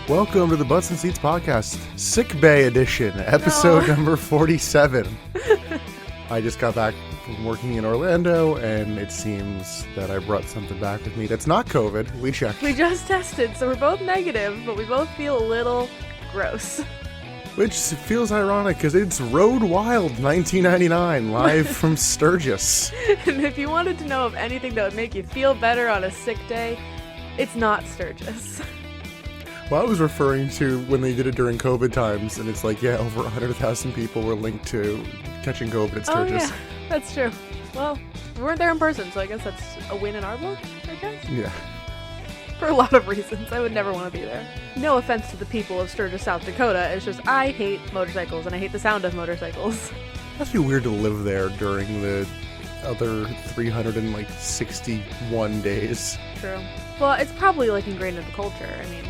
Welcome to the Butts and Seats Podcast, Sick Bay Edition, episode number 47. I just got back from working in Orlando, and it seems that I brought something back with me that's not COVID. We checked. We just tested, so we're both negative, but we both feel a little gross. Which feels ironic, because it's Road Wild 1999, live from Sturgis. And if you wanted to know of anything that would make you feel better on a sick day, it's not Sturgis. Well, I was referring to when they did it during COVID times, and it's like, yeah, over 100,000 people were linked to catching COVID at Sturgis. Oh, yeah, that's true. Well, we weren't there in person, so I guess that's a win in our book, I guess? Yeah. For a lot of reasons. I would never want to be there. No offense to the people of Sturgis, South Dakota. It's just I hate motorcycles, and I hate the sound of motorcycles. It must be weird to live there during the other 361 days. True. Well, it's probably like ingrained in the culture. I mean,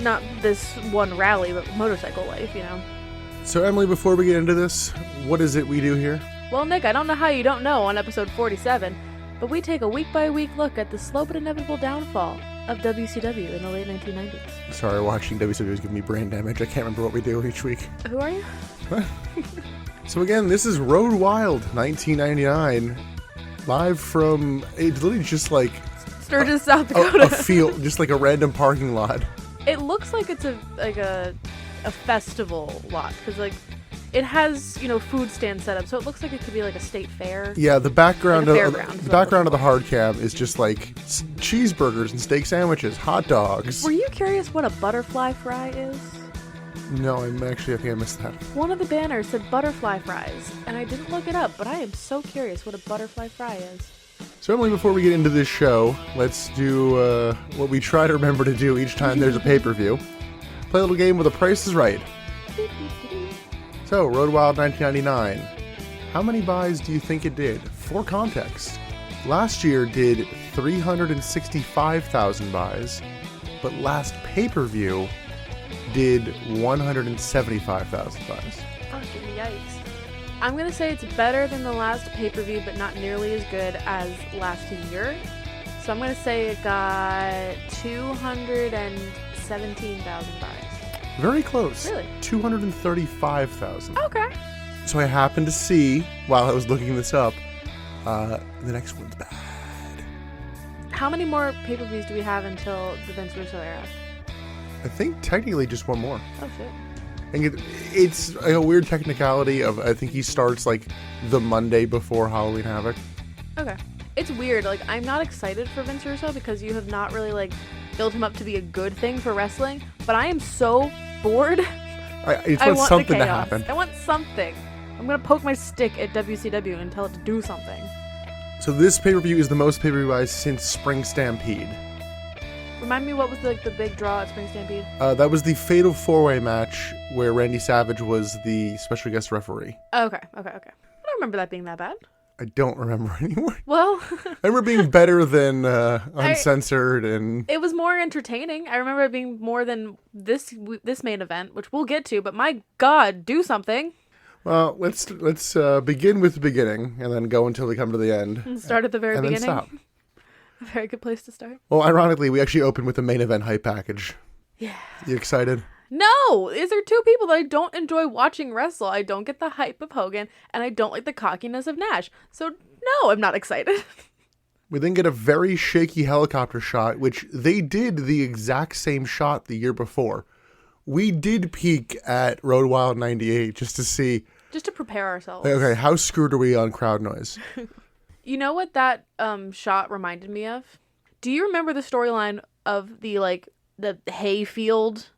not this one rally, but motorcycle life, you know. So, Emily, before we get into this, what is it we do here? Well, Nick, I don't know how you don't know on episode 47, but we take a week-by-week look at the slow but inevitable downfall of WCW in the late 1990s. Sorry, watching WCW is giving me brain damage. I can't remember what we do each week. Who are you? What? So again, this is Road Wild 1999, live from, it's literally just like Sturgis, South Dakota. A field, just like a random parking lot. It looks like it's a festival lot, because like it has, you know, food stand set up, so it looks like it could be like a state fair. Yeah, the background like of the hard cam is just like cheeseburgers and steak sandwiches, hot dogs. Were you curious what a butterfly fry is? No, I think I missed that. One of the banners said butterfly fries, and I didn't look it up, but I am so curious what a butterfly fry is. So, Emily, before we get into this show, let's do what we try to remember to do each time there's a pay-per-view. Play a little game with The Price is Right. So, Road Wild 1999. How many buys do you think it did? For context, last year did 365,000 buys, but last pay-per-view did 175,000 buys. Fucking yikes. I'm going to say it's better than the last pay-per-view, but not nearly as good as last year. So I'm going to say it got 217,000 buys. Very close. Really? 235,000. Okay. So I happened to see, while I was looking this up, the next one's bad. How many more pay-per-views do we have until the Vince Russo era? I think technically just one more. Oh, shit. I think it's a weird technicality of, I think he starts like the Monday before Halloween Havoc. Okay. It's weird. Like, I'm not excited for Vince Russo because you have not really like built him up to be a good thing for wrestling, but I am so bored. I want something to happen. I want something. I'm going to poke my stick at WCW and tell it to do something. So this pay-per-view is the most pay-per-view buys since Spring Stampede. Remind me, what was the big draw at Spring Stampede? That was the Fatal 4-Way match where Randy Savage was the special guest referee. Okay. I don't remember that being that bad. I don't remember anymore. Well, I remember being better than Uncensored, and it was more entertaining. I remember it being more than this main event, which we'll get to. But my God, do something. Well, let's begin with the beginning and then go until we come to the end. And start at the very beginning. Then stop. A very good place to start. Well, ironically, we actually opened with the main event hype package. Yeah. You excited? No! Is there two people that I don't enjoy watching wrestle? I don't get the hype of Hogan, and I don't like the cockiness of Nash. So, no, I'm not excited. We then get a very shaky helicopter shot, which they did the exact same shot the year before. We did peek at Road Wild 98 just to see... Just to prepare ourselves. Okay, how screwed are we on crowd noise? You know what that shot reminded me of? Do you remember the storyline of the hay field?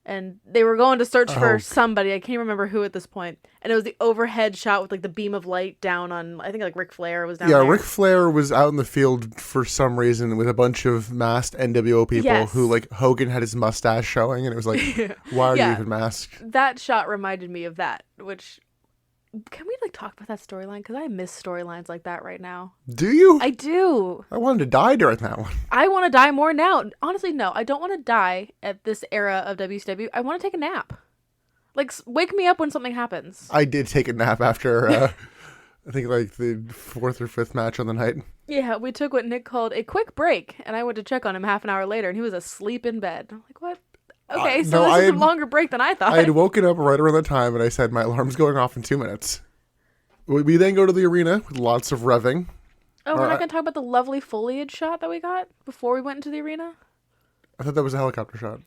And they were going to search for somebody. I can't remember who at this point. And it was the overhead shot with like the beam of light down on, I think like Ric Flair was down there. Yeah, Ric Flair was out in the field for some reason with a bunch of masked NWO people who like Hogan had his mustache showing. And it was like, why are you even masked? That shot reminded me of that, which... Can we like talk about that storyline? Because I miss storylines like that right now. Do you? I do. I wanted to die during that one. I want to die more now. Honestly, no. I don't want to die at this era of WCW. I want to take a nap. Like, wake me up when something happens. I did take a nap after, I think like the fourth or fifth match on the night. Yeah, we took what Nick called a quick break, and I went to check on him half an hour later, and he was asleep in bed. I'm like, what? Okay, so no, this I is a had- longer break than I thought. I had woken up right around the time, and I said my alarm's going off in 2 minutes. We then go to the arena with lots of revving. Oh, we're not going to talk about the lovely foliage shot that we got before we went into the arena? I thought that was a helicopter shot.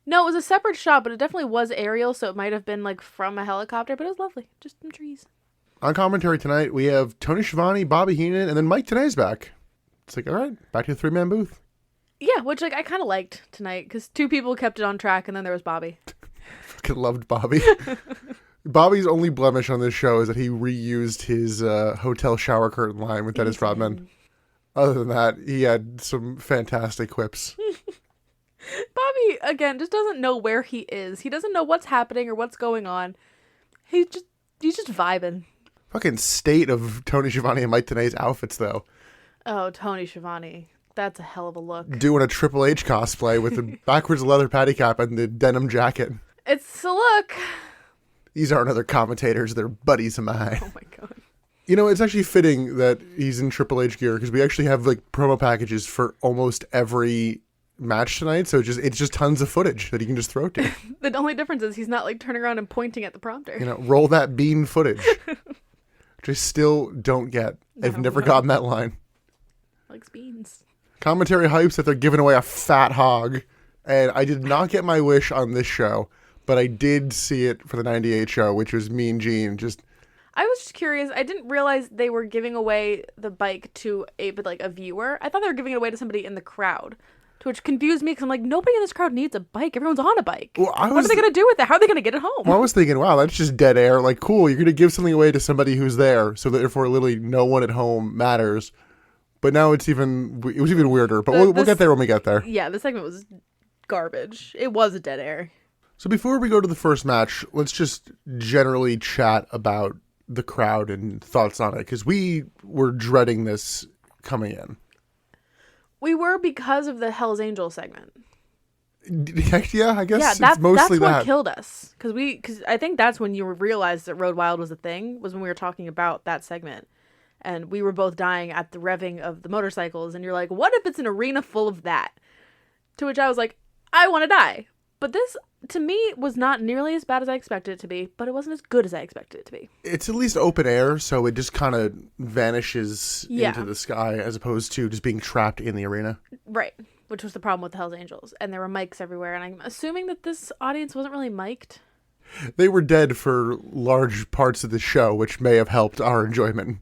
No, it was a separate shot, but it definitely was aerial, so it might have been like from a helicopter, but it was lovely. Just some trees. On commentary tonight, we have Tony Schiavone, Bobby Heenan, and then Mike Tenay's back. It's like, all right, back to the 3-man booth. Yeah, which like I kind of liked tonight because 2 people kept it on track, and then there was Bobby. Fucking loved Bobby. Bobby's only blemish on this show is that he reused his hotel shower curtain line with Dennis Rodman. Other than that, he had some fantastic quips. Bobby, again, just doesn't know where he is. He doesn't know what's happening or what's going on. He's just vibing. Fucking state of Tony Schiavone and Mike Tenay's outfits, though. Oh, Tony Schiavone. That's a hell of a look. Doing a Triple H cosplay with the backwards leather patty cap and the denim jacket. It's a look. These aren't other commentators. They're buddies of mine. Oh, my God. You know, it's actually fitting that he's in Triple H gear because we actually have, like, promo packages for almost every match tonight, so it's just tons of footage that he can just throw to. The only difference is he's not like turning around and pointing at the prompter. You know, roll that bean footage. Which I still don't get. I've never gotten that line. Likes beans. Commentary hypes that they're giving away a fat hog, and I did not get my wish on this show, but I did see it for the 98 show, which was Mean Gene. I was just curious. I didn't realize they were giving away the bike to a viewer. I thought they were giving it away to somebody in the crowd. Which confused me because I'm like, nobody in this crowd needs a bike. Everyone's on a bike. Well, what are they going to do with it? How are they going to get it home? Well, I was thinking, wow, that's just dead air. Like, cool, you're going to give something away to somebody who's there, so that therefore literally no one at home matters. But now it was even weirder. But we'll get there when we get there. Yeah, the segment was garbage. It was a dead air. So before we go to the first match, let's just generally chat about the crowd and thoughts on it, because we were dreading this coming in. We were because of the Hell's Angel segment. Yeah, I guess yeah, it's mostly that's what killed us. Because I think that's when you realized that Road Wild was a thing, was when we were talking about that segment. And we were both dying at the revving of the motorcycles. And you're like, what if it's an arena full of that? To which I was like, I want to die. But this, to me, was not nearly as bad as I expected it to be, but it wasn't as good as I expected it to be. It's at least open air, so it just kind of vanishes into the sky as opposed to just being trapped in the arena. Right, which was the problem with the Hells Angels. And there were mics everywhere, and I'm assuming that this audience wasn't really mic'd. They were dead for large parts of the show, which may have helped our enjoyment.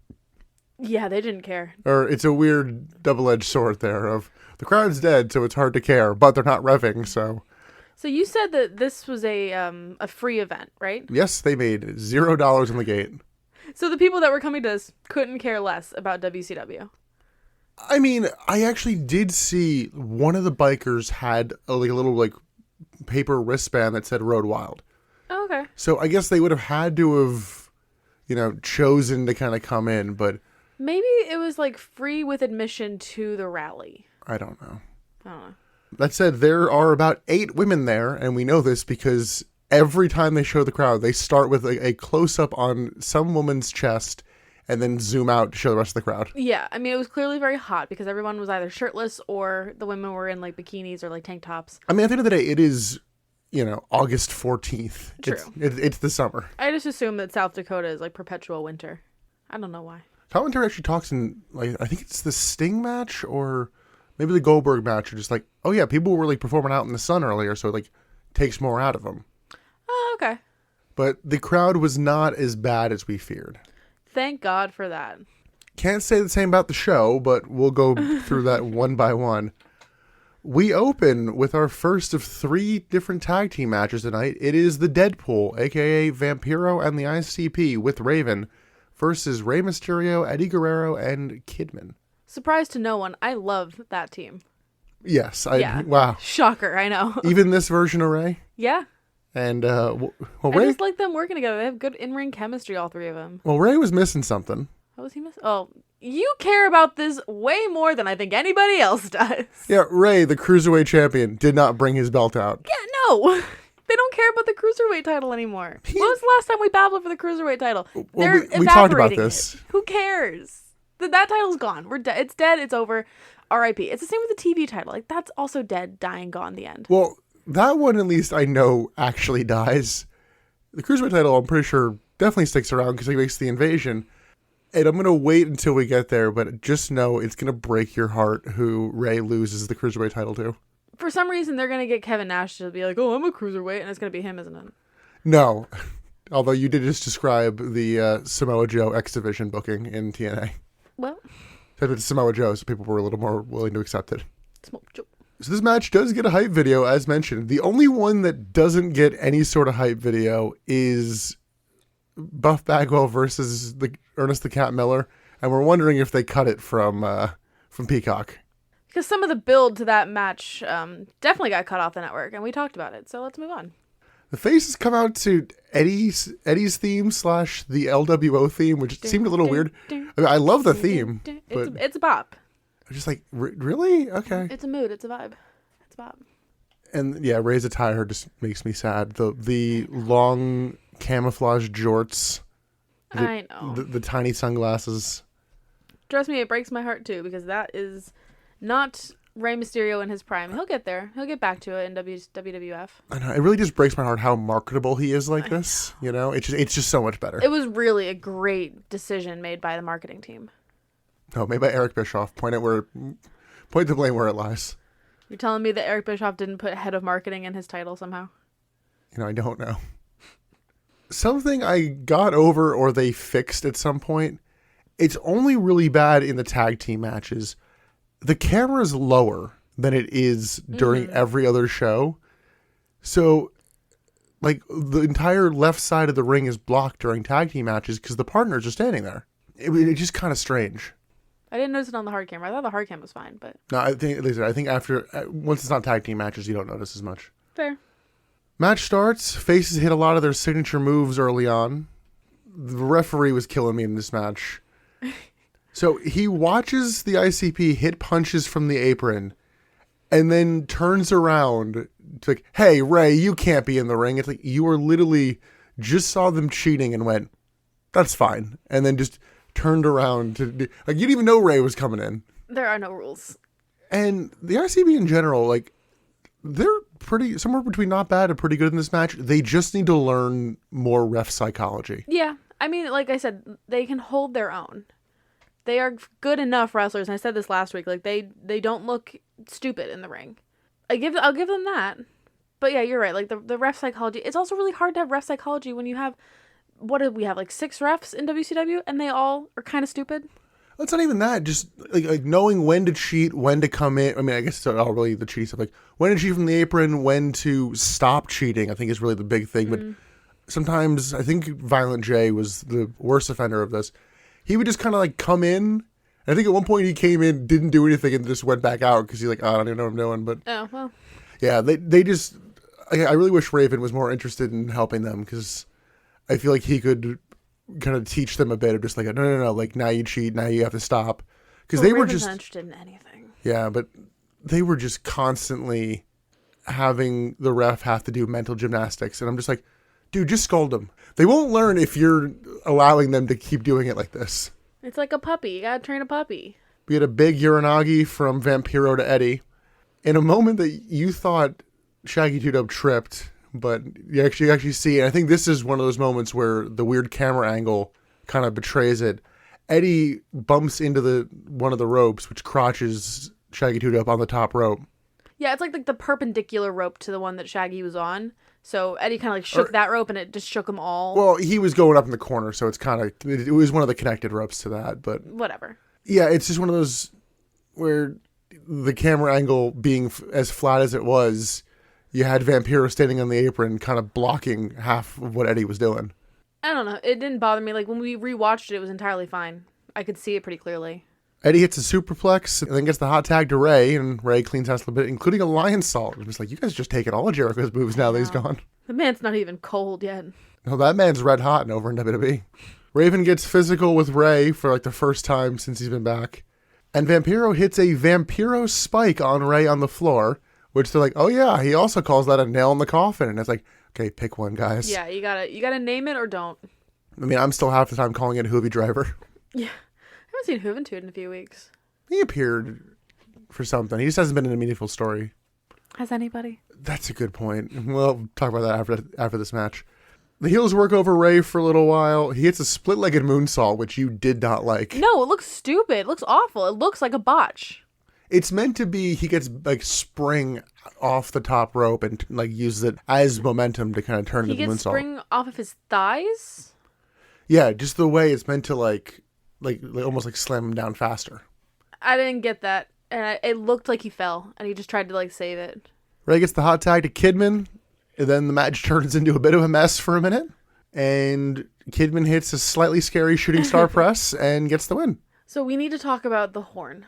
Yeah, they didn't care. Or it's a weird double-edged sword there of the crowd's dead, so it's hard to care, but they're not revving, so... So you said that this was a free event, right? Yes, they made $0 in the gate. So the people that were coming to this couldn't care less about WCW. I mean, I actually did see one of the bikers had a little paper wristband that said Road Wild. Oh, okay. So I guess they would have had to have, chosen to kind of come in, but... Maybe it was free with admission to the rally. I don't know. I don't know. That said, there are about 8 women there, and we know this because every time they show the crowd, they start with a close-up on some woman's chest and then zoom out to show the rest of the crowd. Yeah, I mean, it was clearly very hot because everyone was either shirtless or the women were in bikinis or tank tops. I mean, at the end of the day, it is, August 14th. True. It's the summer. I just assume that South Dakota is perpetual winter. I don't know why. Commentary actually talks in, I think it's the Sting match or... Maybe the Goldberg match are just oh yeah, people were performing out in the sun earlier, so it takes more out of them. Oh, okay. But the crowd was not as bad as we feared. Thank God for that. Can't say the same about the show, but we'll go through that one by one. We open with our first of 3 different tag team matches tonight. It is the Deadpool, aka Vampiro and the ICP with Raven, versus Rey Mysterio, Eddie Guerrero, and Kidman. Surprise to no one. I love that team. Yes. Yeah. Wow. Shocker, I know. Even this version of Rey? Yeah. And, I Rey... just like them working together. They have good in-ring chemistry, all 3 of them. Well, Rey was missing something. What was he missing? Oh, you care about this way more than I think anybody else does. Yeah, Rey, the Cruiserweight champion, did not bring his belt out. Yeah, no. They don't care about the Cruiserweight title anymore. When was the last time we battled for the Cruiserweight title? Well, we talked about this. Who cares? That title's gone. We're dead. It's dead. It's over. R.I.P. It's the same with the TV title. That's also dead, dying, gone, the end. Well, that one, at least I know, actually dies. The Cruiserweight title, I'm pretty sure, definitely sticks around because he makes the invasion. And I'm going to wait until we get there, but just know it's going to break your heart who Ray loses the Cruiserweight title to. For some reason, they're going to get Kevin Nash to be like, oh, I'm a Cruiserweight, and it's going to be him, isn't it? No. Although you did just describe the Samoa Joe X Division booking in TNA. Well. So it's Samoa Joe, so people were a little more willing to accept it. Samoa Joe. So this match does get a hype video, as mentioned. The only one that doesn't get any sort of hype video is Buff Bagwell versus Ernest the Cat Miller, and we're wondering if they cut it from Peacock. Because some of the build to that match definitely got cut off the network, and we talked about it, so let's move on. The faces come out to Eddie's theme / the LWO theme, which seemed a little weird. I mean, I love the theme, but it's a bop. I'm just like, really? Okay. It's a mood. It's a vibe. It's a bop. And yeah, Ray's attire just makes me sad. The long camouflage jorts. I know. The tiny sunglasses. Trust me, it breaks my heart too, because that is not Rey Mysterio in his prime. He'll get there. He'll get back to it in WWF. I know. It really just breaks my heart how marketable he is like this. You know, it's just so much better. It was really a great decision made by the marketing team. Oh, made by Eric Bischoff. Point the blame where it lies. You're telling me that Eric Bischoff didn't put head of marketing in his title somehow? You know, I don't know. Something I got over or they fixed at some point, it's only really bad in the tag team matches. The camera's lower than it is during every other show. So, like, the entire left side of the ring is blocked during tag team matches because the partners are standing there. It's just kind of strange. I didn't notice it on the hard camera. I thought the hard cam was fine, but... No, I think after... once it's not tag team matches, you don't notice as much. Fair. Match starts. Faces hit a lot of their signature moves early on. The referee was killing me in this match. So he watches the ICP hit punches from the apron and then turns around to like, hey, Ray, you can't be in the ring. It's like, you were literally just saw them cheating and went, that's fine. And then just turned around to, like, you didn't even know Ray was coming in. There are no rules. And the ICP in general, like, they're pretty, somewhere between not bad and pretty good in this match. They just need to learn more ref psychology. Yeah. I mean, like I said, they can hold their own. They are good enough wrestlers, and I said this last week, like, they don't look stupid in the ring. I'll give them that. But yeah, you're right, like, the ref psychology, it's also really hard to have ref psychology when you have, what did we have, like 6 refs in WCW, and they all are kind of stupid? It's not even that, just like knowing when to cheat, when to come in. I mean, I guess it's all really the cheating stuff, like when to cheat from the apron, when to stop cheating, I think is really the big thing. But sometimes, I think Violent J was the worst offender of this. He would just kind of like come in. I think at one point he came in, didn't do anything, and just went back out because he's like, oh, I don't even know what I'm doing. But oh, well. Yeah, they just, I really wish Raven was more interested in helping them because I feel like he could kind of teach them a bit of just like, no, like now you cheat, now you have to stop. Because they were just not interested in anything. Yeah, but they were just constantly having the ref have to do mental gymnastics. And I'm just like, dude, just scold them. They won't learn if you're allowing them to keep doing it like this. It's like a puppy. You gotta train a puppy. We had a big Uranagi from Vampiro to Eddie. In a moment that you thought Shaggy 2-Dope tripped, but you actually see, and I think this is one of those moments where the weird camera angle kind of betrays it. Eddie bumps into one of the ropes, which crotches Shaggy 2-Dope on the top rope. Yeah, it's like the perpendicular rope to the one that Shaggy was on. So Eddie kind of like shook that rope, and it just shook them all. Well, he was going up in the corner, so it's kind of, it was one of the connected ropes to that, but whatever. Yeah, it's just one of those where the camera angle being as flat as it was, you had Vampiro standing on the apron, kind of blocking half of what Eddie was doing. I don't know. It didn't bother me. Like, when we rewatched it, it was entirely fine. I could see it pretty clearly. Eddie hits a superplex and then gets the hot tag to Ray, and Ray cleans house a little bit, including a lion salt. It's like, you guys are just taking all of Jericho's moves now that he's gone. The man's not even cold yet. No, that man's red hot and over in WWE. Raven gets physical with Ray for like the first time since he's been back. And Vampiro hits a Vampiro spike on Ray on the floor, which they're like, oh yeah, he also calls that a nail in the coffin. And it's like, okay, pick one, guys. Yeah, you gotta name it or don't. I mean, I'm still half the time calling it Hoovy Driver. Yeah. I haven't seen Juventud in a few weeks. He appeared for something. He just hasn't been in a meaningful story. Has anybody? That's a good point. We'll talk about that after this match. The heels work over Ray for a little while. He hits a split-legged moonsault, which you did not like. No, it looks stupid. It looks awful. It looks like a botch. It's meant to be he gets like spring off the top rope and like uses it as momentum to kind of turn into the moonsault. He gets spring off of his thighs? Yeah, just the way it's meant to like almost like slam him down faster. I didn't get that. And it looked like he fell and he just tried to like save it. Ray gets the hot tag to Kidman, and then the match turns into a bit of a mess for a minute. And Kidman hits a slightly scary shooting star press and gets the win. So we need to talk about the horn.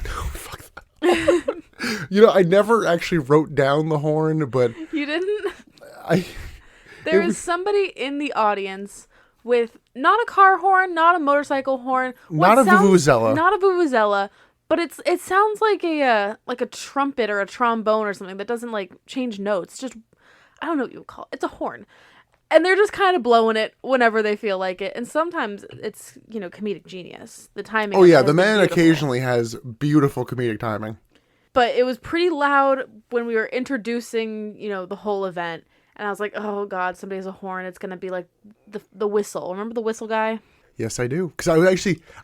Oh, fuck that. I never actually wrote down the horn, but... You didn't? There is somebody in the audience with not a car horn, not a motorcycle horn. Not a vuvuzela. Not a vuvuzela. But it sounds like a trumpet or a trombone or something that doesn't like change notes. Just, I don't know what you would call it. It's a horn. And they're just kind of blowing it whenever they feel like it. And sometimes it's, comedic genius. The timing. Oh yeah, the man occasionally has beautiful comedic timing. But it was pretty loud when we were introducing, the whole event. And I was like, oh God, somebody has a horn. It's going to be like the whistle. Remember the whistle guy? Yes, I do. Because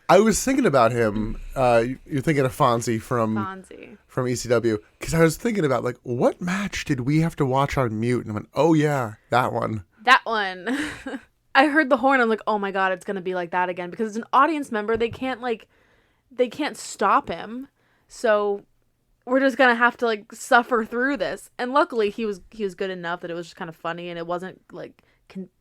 I was thinking about him. You're thinking of Fonzie from ECW. Because I was thinking about, like, what match did we have to watch on mute? And I went, oh, yeah, that one. That one. I heard the horn. I'm like, oh, my God, it's going to be like that again. Because as an audience member, they can't stop him. So we're just going to have to, like, suffer through this. And luckily, he was good enough that it was just kind of funny. And it wasn't,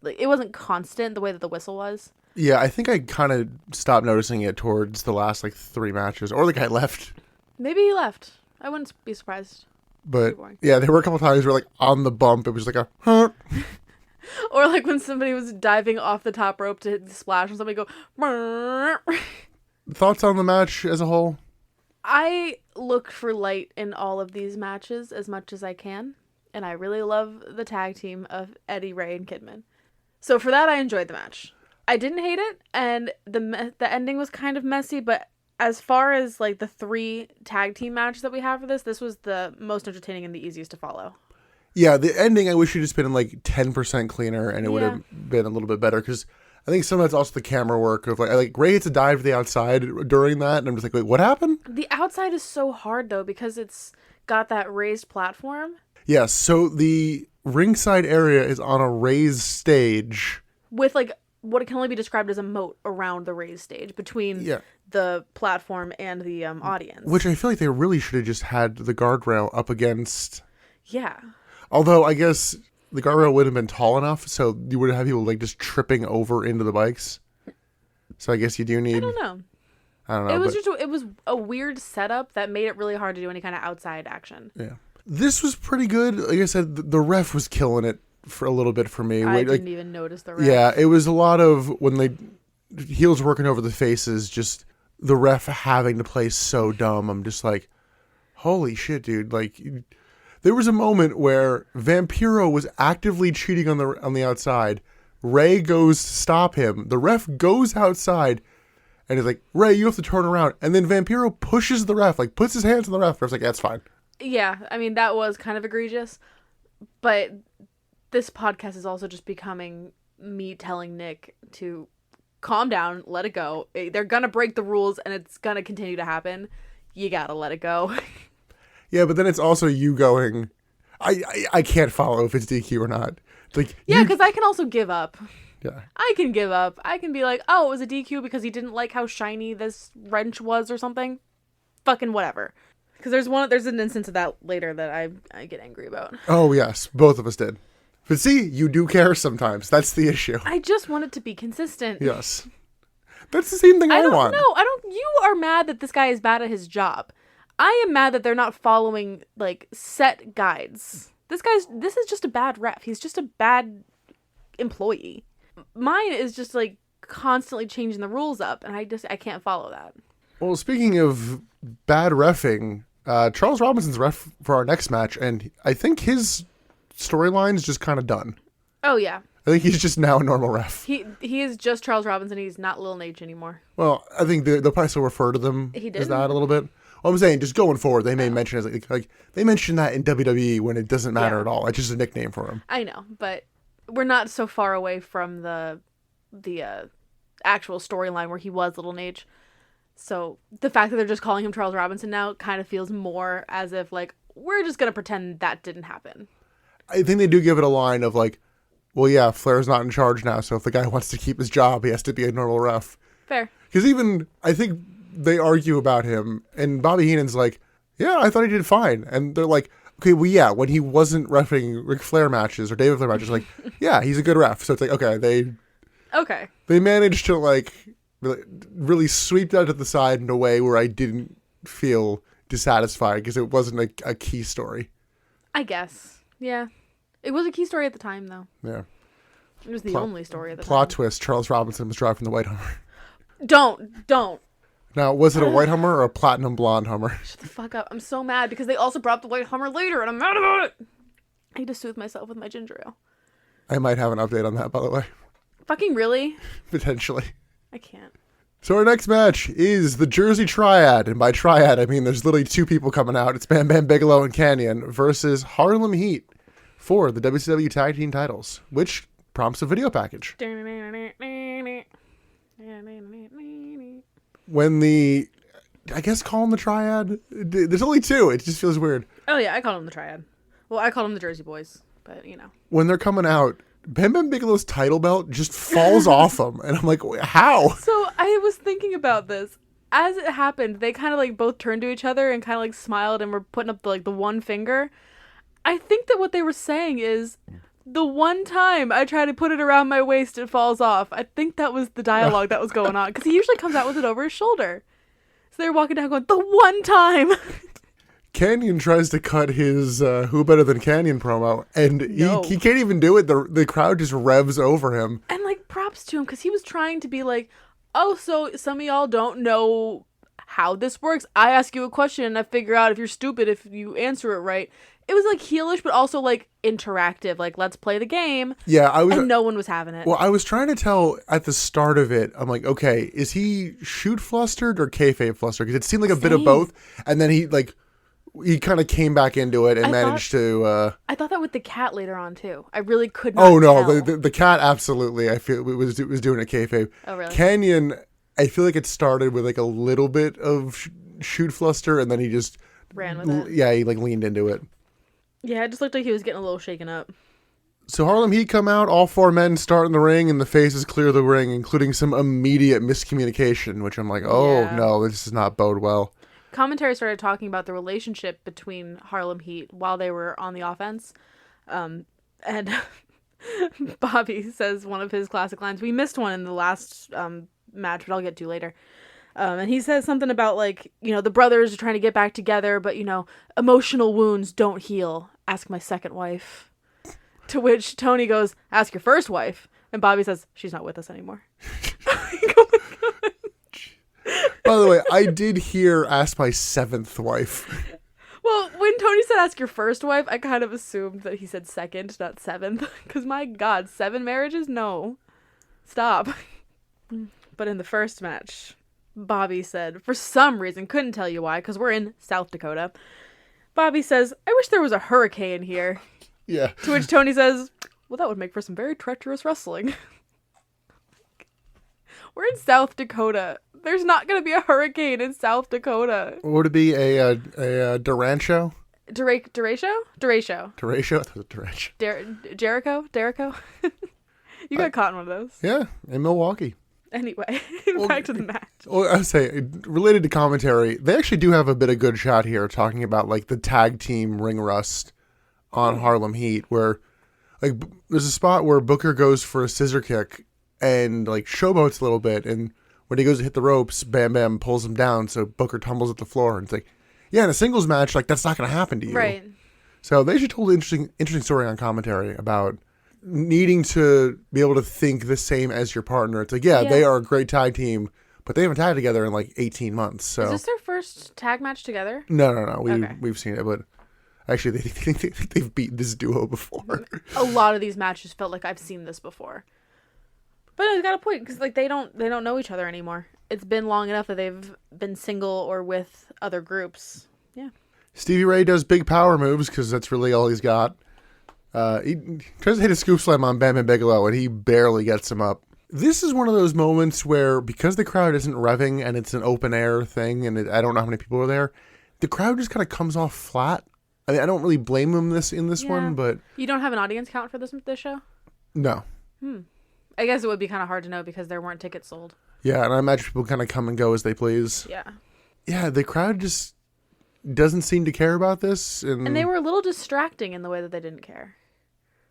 it wasn't constant the way that the whistle was. Yeah, I think I kind of stopped noticing it towards the last, 3 matches. Or the guy left. Maybe he left. I wouldn't be surprised. But, yeah, there were a couple times where, on the bump, it was like a, huh. Or, when somebody was diving off the top rope to hit the splash and somebody go, brrr. Thoughts on the match as a whole? I look for light in all of these matches as much as I can. And I really love the tag team of Eddie, Ray, and Kidman. So for that, I enjoyed the match. I didn't hate it, and the ending was kind of messy, but as far as, the 3 tag team matches that we have for this was the most entertaining and the easiest to follow. Yeah, the ending, I wish it just been, 10% cleaner, and it would have been a little bit better, because I think some of that's also the camera work of, Ray hits a dive to the outside during that, and I'm just like, wait, what happened? The outside is so hard, though, because it's got that raised platform. Yes, so the ringside area is on a raised stage. With, what can only be described as a moat around the raised stage between the platform and the audience. Which I feel like they really should have just had the guardrail up against. Yeah. Although I guess the guardrail would have been tall enough, so you would have people just tripping over into the bikes. So I guess you do need. I don't know. It was a weird setup that made it really hard to do any kind of outside action. Yeah. This was pretty good. Like I said, the ref was killing it for a little bit for me. I didn't even notice the ref. Yeah, it was a lot of when the heels working over the faces, just the ref having to play so dumb. I'm just like, holy shit, dude. There was a moment where Vampiro was actively cheating on the outside. Ray goes to stop him. The ref goes outside and is like, Ray, you have to turn around. And then Vampiro pushes the ref, puts his hands on the ref. The ref's like, that's fine. Yeah, I mean, that was kind of egregious. But this podcast is also just becoming me telling Nick to calm down, let it go. They're going to break the rules and it's going to continue to happen. You got to let it go. Yeah, but then it's also you going, I can't follow if it's DQ or not. Yeah, because I can also give up. Yeah. I can give up. I can be like, oh, it was a DQ because he didn't like how shiny this wrench was or something. Fucking whatever. Because there's an instance of that later that I get angry about. Oh, yes. Both of us did. But see, you do care sometimes. That's the issue. I just want it to be consistent. Yes. That's the same thing I want. You are mad that this guy is bad at his job. I am mad that they're not following, set guides. This is just a bad ref. He's just a bad employee. Mine is just, constantly changing the rules up, and I can't follow that. Well, speaking of bad reffing, Charles Robinson's ref for our next match, and I think his storyline's just kind of done. Oh, yeah. I think he's just now a normal ref. He is just Charles Robinson. He's not Lil Nate anymore. Well, I think they'll probably still refer to them as that a little bit. I'm saying just going forward, they may mention it as like they mention that in WWE when it doesn't matter at all. It's just a nickname for him. I know, but we're not so far away from the actual storyline where he was Little Nate. So the fact that they're just calling him Charles Robinson now kind of feels more as if like we're just gonna pretend that didn't happen. I think they do give it a line of like, well, yeah, Flair's not in charge now, so if the guy wants to keep his job, he has to be a normal ref. Fair. Because even, I think they argue about him, and Bobby Heenan's like, yeah, I thought he did fine. And they're like, okay, well, yeah, when he wasn't reffing Ric Flair matches or David Flair matches, like, yeah, he's a good ref. So it's like, okay, they managed to, like, really sweep that to the side in a way where I didn't feel dissatisfied because it wasn't a key story. I guess. Yeah. It was a key story at the time, though. Yeah. It was the only story at the time. Plot twist, Charles Robinson was driving the white Hummer. Don't. Now, was it a white Hummer or a platinum blonde Hummer? Shut the fuck up. I'm so mad because they also brought up the white Hummer later and I'm mad about it. I need to soothe myself with my ginger ale. I might have an update on that, by the way. Fucking really? Potentially. I can't. So our next match is the Jersey Triad. And by Triad, I mean there's literally two people coming out. It's Bam Bam Bigelow and Kanyon versus Harlem Heat for the WCW Tag Team titles, which prompts a video package. When I guess call them the Triad. There's only two. It just feels weird. Oh yeah, I call them the Triad. Well, I call them the Jersey Boys, but you know. When they're coming out, Bam Bam Bigelow's title belt just falls off him. And I'm like, how? So I was thinking about this. As it happened, they kind of like both turned to each other and kind of like smiled and were putting up the one finger. I think that what they were saying is, the one time I try to put it around my waist, it falls off. I think that was the dialogue that was going on. Because he usually comes out with it over his shoulder. So they're walking down going, the one time! Kanyon tries to cut his Who Better Than Kanyon promo, and he can't even do it. The crowd just revs over him. And like, props to him, because he was trying to be like, oh, so some of y'all don't know how this works. I ask you a question, and I figure out if you're stupid if you answer it right. It was like heelish, but also like interactive. Like, let's play the game. Yeah, and no one was having it. Well, I was trying to tell at the start of it. I'm like, okay, is he shoot flustered or kayfabe flustered? Because it seemed like a bit of both. And then he kind of came back into it and managed to. I thought that with the cat later on too. I really could not. Oh no, tell. the cat absolutely. I feel it was doing a kayfabe. Oh really? Kanyon, I feel like it started with like a little bit of shoot fluster, and then he just ran with it. Yeah, he like leaned into it. Yeah, it just looked like he was getting a little shaken up. So Harlem Heat come out, all four men start in the ring, and the faces clear the ring, including some immediate miscommunication, which I'm like, no, this does not bode well. Commentary started talking about the relationship between Harlem Heat while they were on the offense. And Bobby says one of his classic lines. We missed one in the last match, but I'll get to later. And he says something about, like, you know, the brothers are trying to get back together, but, you know, emotional wounds don't heal. Ask my second wife. To which Tony goes, ask your first wife. And Bobby says, she's not with us anymore. Oh my God. By the way, I did hear ask my seventh wife. Well, when Tony said ask your first wife, I kind of assumed that he said second, not seventh. Because my God, 7 marriages? No. Stop. But in the first match, Bobby said, for some reason, couldn't tell you why, because we're in South Dakota. Bobby says, I wish there was a hurricane here. Yeah. To which Tony says, well, that would make for some very treacherous wrestling. We're in South Dakota. There's not going to be a hurricane in South Dakota. Would it be a Durancho? Duratio? Duratio. Duratio? I thought it was Durancho. Jericho? You got caught in one of those. Yeah, in Milwaukee. Anyway, back to the match. Well, I would say, related to commentary, they actually do have a bit of good shot here talking about, like, the tag team ring rust on Harlem Heat, where, like, there's a spot where Booker goes for a scissor kick and, like, showboats a little bit, and when he goes to hit the ropes, Bam Bam pulls him down, so Booker tumbles at the floor, and it's like, yeah, in a singles match, like, that's not going to happen to you. Right. So they actually told an interesting story on commentary about needing to be able to think the same as your partner. It's like, yeah, they are a great tag team, but they haven't tagged together in like 18 months. So is this their first tag match together? No. We've seen it, but actually they've beat this duo before. A lot of these matches felt like I've seen this before. But no, he's got a point, because like they don't know each other anymore. it's been long enough that they've been single or with other groups. Yeah. Stevie Ray does big power moves because that's really all he's got. He tries to hit a scoop slam on Bam Bam Bigelow, and he barely gets him up. This is one of those moments where, because the crowd isn't revving and it's an open air thing, and I don't know how many people are there, the crowd just kind of comes off flat. I mean, I don't really blame him in this one, but you don't have an audience count for this show? No. I guess it would be kind of hard to know because there weren't tickets sold. Yeah, and I imagine people kind of come and go as they please. Yeah. Yeah, the crowd just doesn't seem to care about this, and they were a little distracting in the way that they didn't care.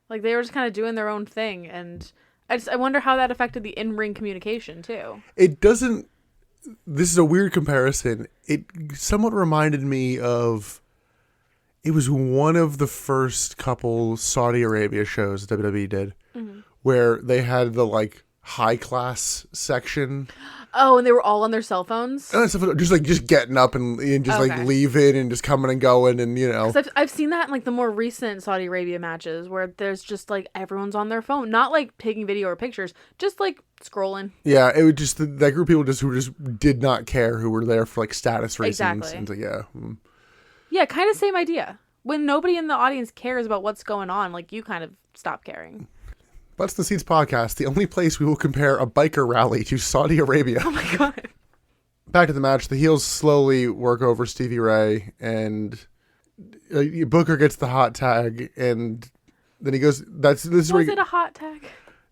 Like, they were just kind of doing their own thing, and I wonder how that affected the in-ring communication, too. It doesn't... This is a weird comparison. It somewhat reminded me of... It was one of the first couple Saudi Arabia shows WWE did, where they had the, like, high-class section. Oh, and they were all on their cell phones? Just getting up and just, like, leaving and just coming and going and, you know. 'Cause I've seen that in, like, the more recent Saudi Arabia matches where there's just, like, everyone's on their phone. Not, like, taking video or pictures. Just, like, scrolling. Yeah, it was just... That group of people who just did not care, who were there for, like, status reasons. Exactly. And so, yeah. Yeah, kind of same idea. When nobody in the audience cares about what's going on, like, you kind of stop caring. Butts in the Seats podcast, the only place we will compare a biker rally to Saudi Arabia. Oh my god. Back to the match. The heels slowly work over Stevie Ray, and Booker gets the hot tag, and then he goes... Was it a hot tag?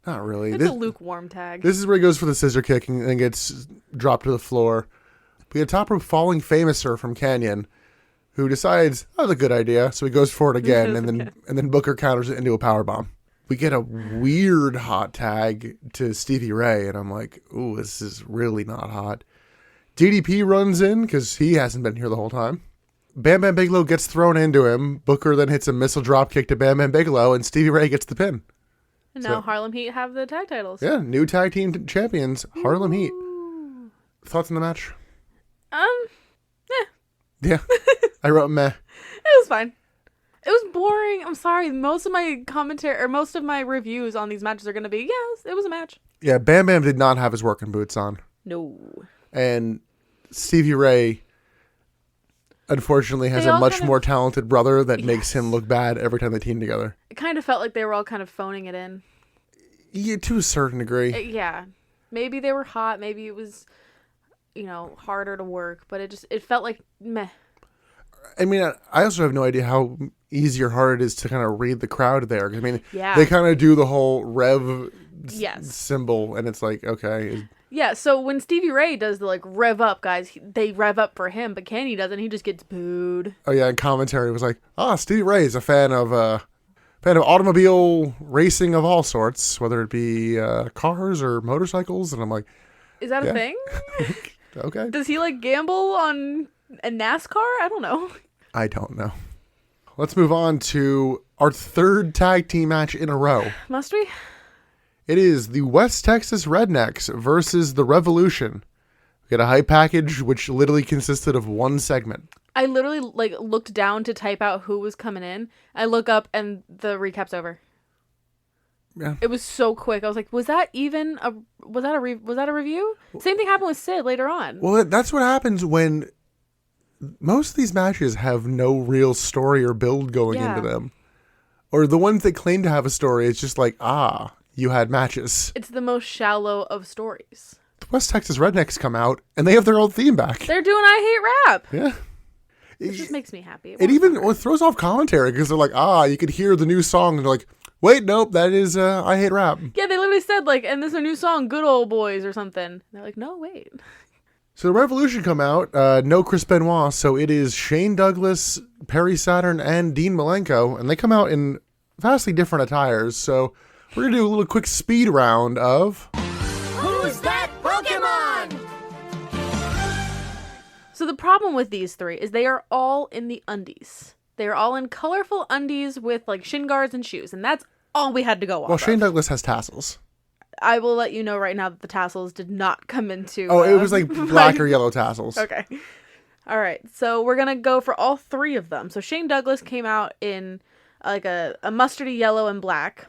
Not really. It's a lukewarm tag. This is where he goes for the scissor kick and then gets dropped to the floor. We get a top rope falling famouser from Canyon, who decides, that was a good idea, so he goes for it again, and then Booker counters it into a powerbomb. We get a weird hot tag to Stevie Ray, and I'm like, ooh, this is really not hot. DDP runs in, because he hasn't been here the whole time. Bam Bam Bigelow gets thrown into him. Booker then hits a missile drop kick to Bam Bam Bigelow, and Stevie Ray gets the pin. And now Harlem Heat have the tag titles. Yeah, new tag team champions, Harlem Heat. Thoughts on the match? Yeah, I wrote meh. It was fine. It was boring. I'm sorry. Most of my commentary or most of my reviews on these matches are going to be, yes, it was a match. Yeah, Bam Bam did not have his working boots on. No. And Stevie Ray, unfortunately, has a much more talented brother that makes him look bad every time they team together. It kind of felt like they were all kind of phoning it in. Yeah, to a certain degree. Yeah. Maybe they were hot. Maybe it was, harder to work. But it felt like meh. I mean, I also have no idea how easy or hard it is to kind of read the crowd there. I mean, they kind of do the whole rev symbol, and it's like, okay. Yeah, so when Stevie Ray does the, like, rev up, guys, they rev up for him, but Kenny doesn't. He just gets booed. Oh, yeah, and commentary was like, Stevie Ray is a fan of automobile racing of all sorts, whether it be cars or motorcycles. And I'm like... Is that a thing? Okay. Does he, like, gamble on a NASCAR? I don't know. I don't know. Let's move on to our third tag team match in a row. Must we? It is the West Texas Rednecks versus the Revolution. We get a hype package, which literally consisted of one segment. I literally looked down to type out who was coming in. I look up and the recap's over. Yeah. It was so quick. I was like, was that a review? Same thing happened with Sid later on. Well, that's what happens when most of these matches have no real story or build going into them. Or the ones that claim to have a story, it's just like, you had matches. It's the most shallow of stories. The West Texas Rednecks come out, and they have their old theme back. They're doing I Hate Rap. Yeah. It just makes me happy. It throws off commentary, because they're like, you could hear the new song, and they're like, wait, nope, that is I Hate Rap. Yeah, they literally said, and this is a new song, Good Old Boys or something. And they're like, no, wait. So the Revolution come out, no Chris Benoit, so it is Shane Douglas, Perry Saturn, and Dean Malenko, and they come out in vastly different attires, so we're going to do a little quick speed round of... Who's that Pokemon? So the problem with these three is they are all in the undies. They are all in colorful undies with, shin guards and shoes, and that's all we had to go off of. Shane Douglas has tassels. I will let you know right now that the tassels did not come into... it was black or yellow tassels. Okay. All right. So we're going to go for all three of them. So Shane Douglas came out in a mustardy yellow and black.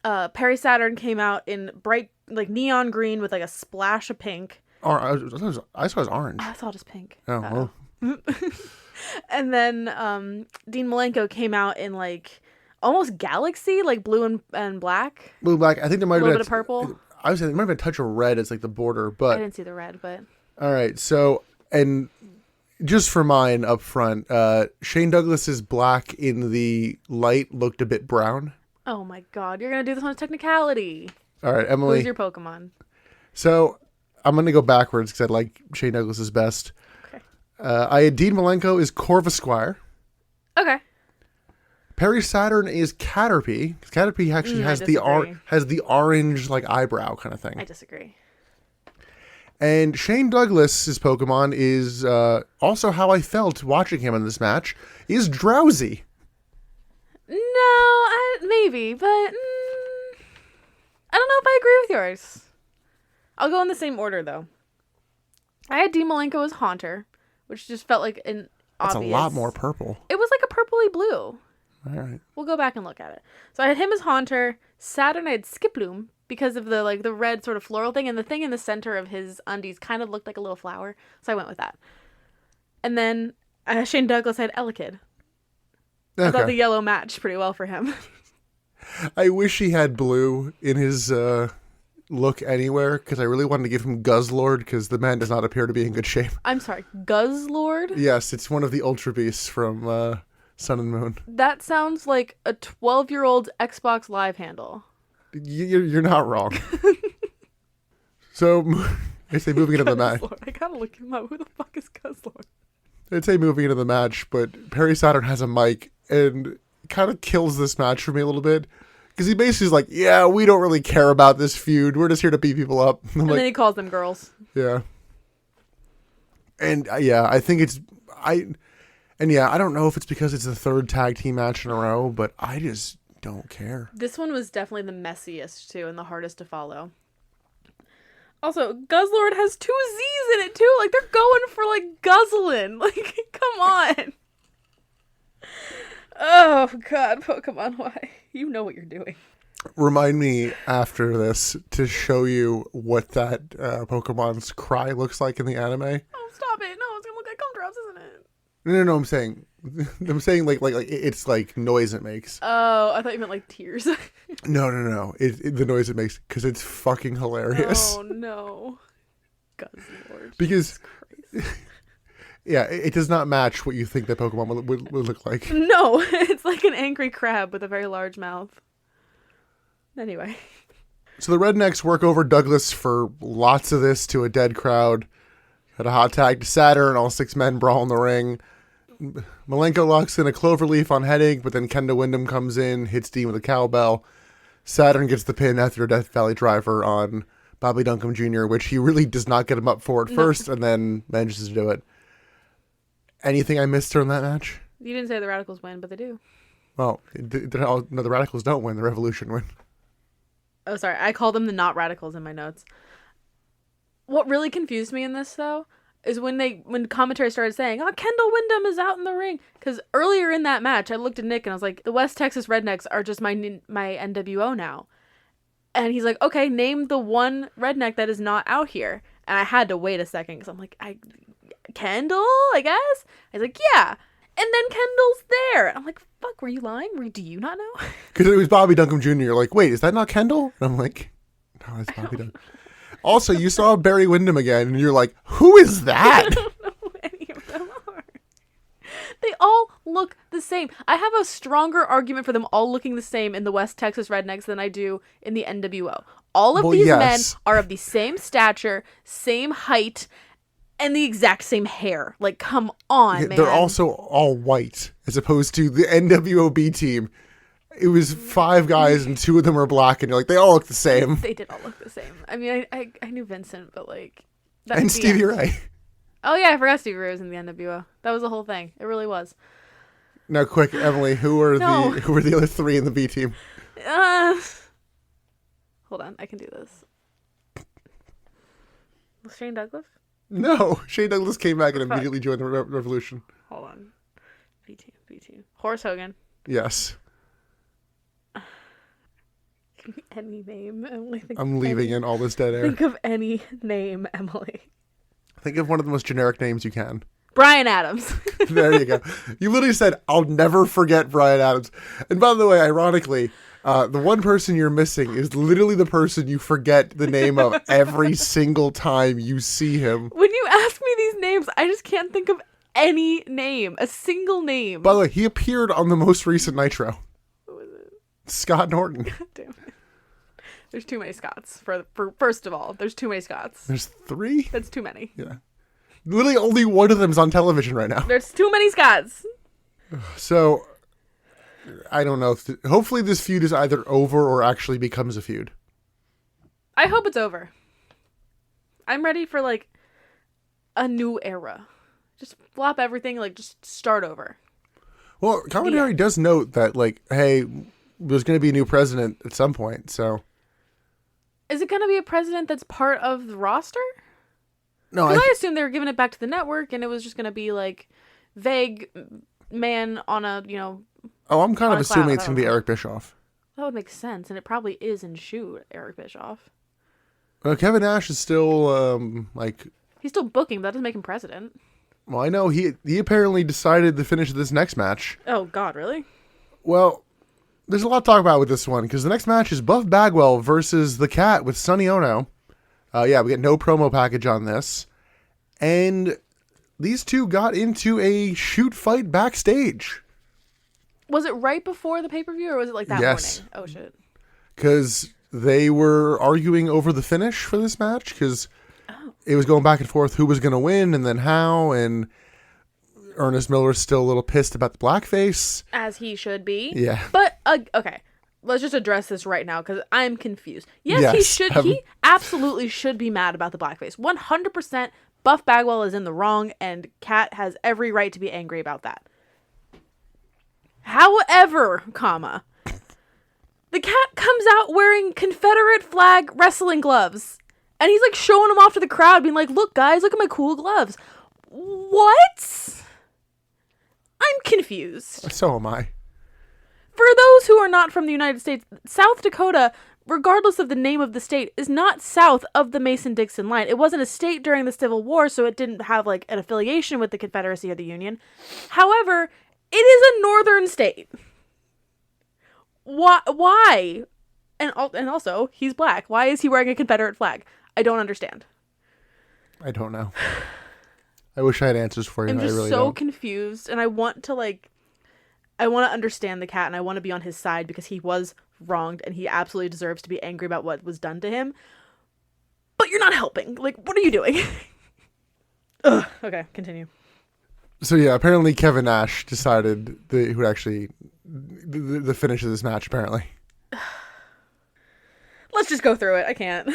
Perry Saturn came out in bright, neon green with a splash of pink. I saw it was orange. I thought it was pink. Oh, well. And then Dean Malenko came out in like almost galaxy, like blue and black. Blue, black. I think there might have A been little bit of purple. I would say there might have been a touch of red as like the border, I but didn't see the red, but all right. So, and just for mine up front, Shane Douglas's black in the light looked a bit brown. oh my god, you're gonna do this on a technicality. All right, Emily. Who's your Pokemon? So I'm going to go backwards because I like Shane Douglas's best. Okay. I had Dean Malenko is Corvisquire. Okay. Perry Saturn is Caterpie. Because Caterpie actually has the orange like eyebrow kind of thing. I disagree. And Shane Douglas's Pokemon is also how I felt watching him in this match. Is Drowsy. No, maybe, but I don't know if I agree with yours. I'll go in the same order, though. I had Dean Malenko as Haunter, which just felt like an That's obvious... a lot more purple. It was like a purpley blue. All right. We'll go back and look at it. So I had him as Haunter. Saturn, I had Skiploom because of the the red sort of floral thing, and the thing in the center of his undies kind of looked like a little flower, so I went with that. And then Shane Douglas, I had Elekid. I thought the yellow matched pretty well for him. I wish he had blue in his look anywhere because I really wanted to give him Guzzlord because the man does not appear to be in good shape. I'm sorry, Guzzlord? Yes, it's one of the Ultra Beasts from Sun and Moon. That sounds like a 12-year-old Xbox Live handle. You're not wrong. So, I say moving into the match. I gotta look him up. Who the fuck is Guzzlord? I'd say moving into the match, but Perry Saturn has a mic and kind of kills this match for me a little bit. Because he basically is like, yeah, we don't really care about this feud. We're just here to beat people up. And like, then he calls them girls. Yeah. And I think I don't know if it's because it's the third tag team match in a row, but I just don't care. This one was definitely the messiest, too, and the hardest to follow. Also, Guzzlord has 2 Z's in it, too. Like, they're going for, like, guzzling. Like, come on. Oh, God, Pokemon, why? You know what you're doing. Remind me after this to show you what that Pokemon's cry looks like in the anime. Oh, stop it. No, it's going to look like gumdrops, isn't it? No, I'm saying like it's like noise it makes. Oh, I thought you meant like tears. No. The noise it makes because it's fucking hilarious. Oh, no. Guzzlord. Because, yeah, it does not match what you think that Pokemon would look like. No, it's like an angry crab with a very large mouth. Anyway. So the Rednecks work over Douglas for lots of this to a dead crowd. Had a hot tag to Saturn, all 6 men brawl in the ring. Malenko locks in a cloverleaf on Headache, but then Kenda Windham comes in, hits Dean with a cowbell. Saturn gets the pin after a Death Valley driver on Bobby Duncombe Jr., which he really does not get him up for at first, and then manages to do it. Anything I missed during that match? You didn't say the Radicals win, but they do. Well, the Radicals don't win, the Revolution win. Oh, sorry. I call them the not Radicals in my notes. What really confused me in this, though, is when commentary started saying, "Oh, Kendall Windham is out in the ring." Because earlier in that match, I looked at Nick and I was like, "The West Texas Rednecks are just my NWO now," and he's like, "Okay, name the one redneck that is not out here." And I had to wait a second because I'm like, Kendall, I guess. He's like, "Yeah," and then Kendall's there. And I'm like, "Fuck, were you lying? Do you not know?" Because it was Bobby Duncombe Jr. You're like, wait, is that not Kendall? And I'm like, no, it's Bobby Duncombe. Also, you saw Barry Windham again, and you're like, who is that? I don't know who any of them are. They all look the same. I have a stronger argument for them all looking the same in the West Texas Rednecks than I do in the NWO. All of these men are of the same stature, same height, and the exact same hair. Like, come on, man. They're also all white, as opposed to the NWOB team. It was 5 guys, and 2 of them were black, and you're like, they all look the same. They did all look the same. I mean, I knew Vincent, but like... And Stevie Ray. Oh yeah, I forgot Stevie Ray was in the NWO. That was the whole thing. It really was. Now, quick, Emily, who are the other 3 in the B team? Hold on, I can do this. Was Shane Douglas? No, Shane Douglas came back and immediately joined the Revolution. Hold on. B team. Horace Hogan. Yes. Any name, Emily. I'm leaving in all this dead air. Think of any name, Emily. Think of one of the most generic names you can. Bryan Adams. There you go. You literally said, I'll never forget Bryan Adams. And by the way, ironically, the one person you're missing is literally the person you forget the name of every single time you see him. When you ask me these names, I just can't think of any name. A single name. By the way, he appeared on the most recent Nitro. Who was it? Scott Norton. God damn it. There's too many Scots. For first of all, there's too many Scots. There's 3? That's too many. Yeah. Literally only one of them's on television right now. There's too many Scots. So, I don't know. Hopefully this feud is either over or actually becomes a feud. I hope it's over. I'm ready for, like, a new era. Just flop everything, like, just start over. Well, commentary does note that, like, hey, there's going to be a new president at some point, so... Is it going to be a president that's part of the roster? No, Because I assumed they were giving it back to the network, and it was just going to be, like, vague man on a, you know... Oh, I'm kind of assuming cloud. it's going to be Eric Bischoff. That would make sense, and it probably is in shoot, Eric Bischoff. Kevin Nash is still, like... He's still booking, but that doesn't make him president. Well, I know. He apparently decided to finish this next match. Oh, God, really? Well, there's a lot to talk about with this one, because the next match is Buff Bagwell versus The Cat with Sonny Ono. Yeah, we get no promo package on this. And these two got into a shoot fight backstage. Was it right before the pay-per-view, or was it like that Yes. morning? Oh, shit. Because they were arguing over the finish for this match, because it was going back and forth who was going to win and then how, and Ernest Miller's still a little pissed about the blackface. As he should be. Yeah. But, okay. Let's just address this right now, because I'm confused. Yes, Yes, he should. He absolutely should be mad about the blackface. 100% Buff Bagwell is in the wrong, and Cat has every right to be angry about that. However, the Cat comes out wearing Confederate flag wrestling gloves. And he's like showing them off to the crowd, being like, look guys, look at my cool gloves. What? I'm confused. So am I. For those who are not from the United States, South Dakota, regardless of the name of the state, is not south of the Mason-Dixon line. It wasn't a state during the Civil War, so it didn't have like an affiliation with the Confederacy or the Union. However, it is a northern state. Why? And also, he's black. Why is he wearing a Confederate flag? I don't understand. I don't know. I wish I had answers for you. I'm just I really so don't. confused, and I want to understand the Cat, and I want to be on his side because he was wronged, and he absolutely deserves to be angry about what was done to him. But you're not helping. Like, what are you doing? Ugh. Okay, continue. So yeah, apparently Kevin Nash decided who would actually the finish of this match. Apparently. Let's just go through it. I can't.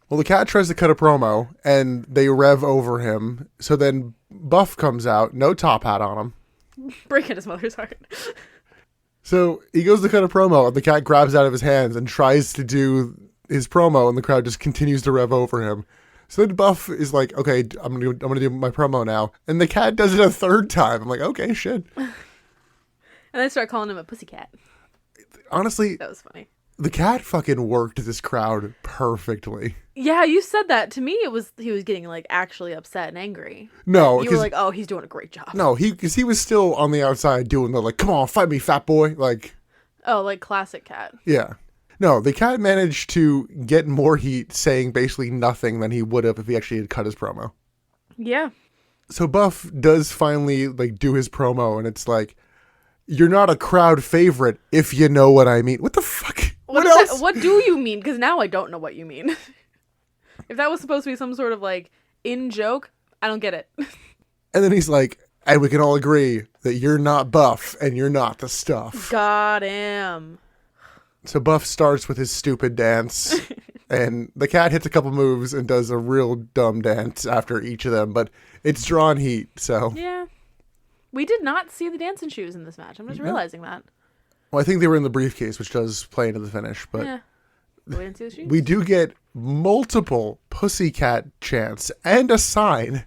Well, the Cat tries to cut a promo, and they rev over him. So then Buff comes out, no top hat on him. Breaking his mother's heart. So he goes to cut a promo, and the Cat grabs out of his hands and tries to do his promo, and the crowd just continues to rev over him. So then Buff is like, okay, I'm gonna do my promo now. And the Cat does it a third time. I'm like, okay, shit. And they start calling him a pussycat. Honestly, That was funny. the Cat fucking worked this crowd perfectly. Yeah, you said that. To me, it was he was getting like actually upset and angry. No, You were like, oh, he's doing a great job. no, because he was still on the outside doing the like, come on, fight me, fat boy. Like, Oh, like classic Cat. yeah. No, the Cat managed to get more heat saying basically nothing than he would have if he actually had cut his promo. Yeah. So Buff does finally like do his promo, and it's like, you're not a crowd favorite if you know what I mean. What the fuck? What is else? that? What do you mean? Because now I don't know what you mean. If that was supposed to be some sort of like in joke, I don't get it. And then he's like, and we can all agree that you're not Buff and you're not the stuff. Got him. So Buff starts with his stupid dance, and the Cat hits a couple moves and does a real dumb dance after each of them, but it's drawn heat, so. Yeah. We did not see the dancing shoes in this match. I'm just realizing that. Well, I think they were in the briefcase, which does play into the finish, but Yeah. We didn't see the shoes. we do get multiple pussycat chants and a sign.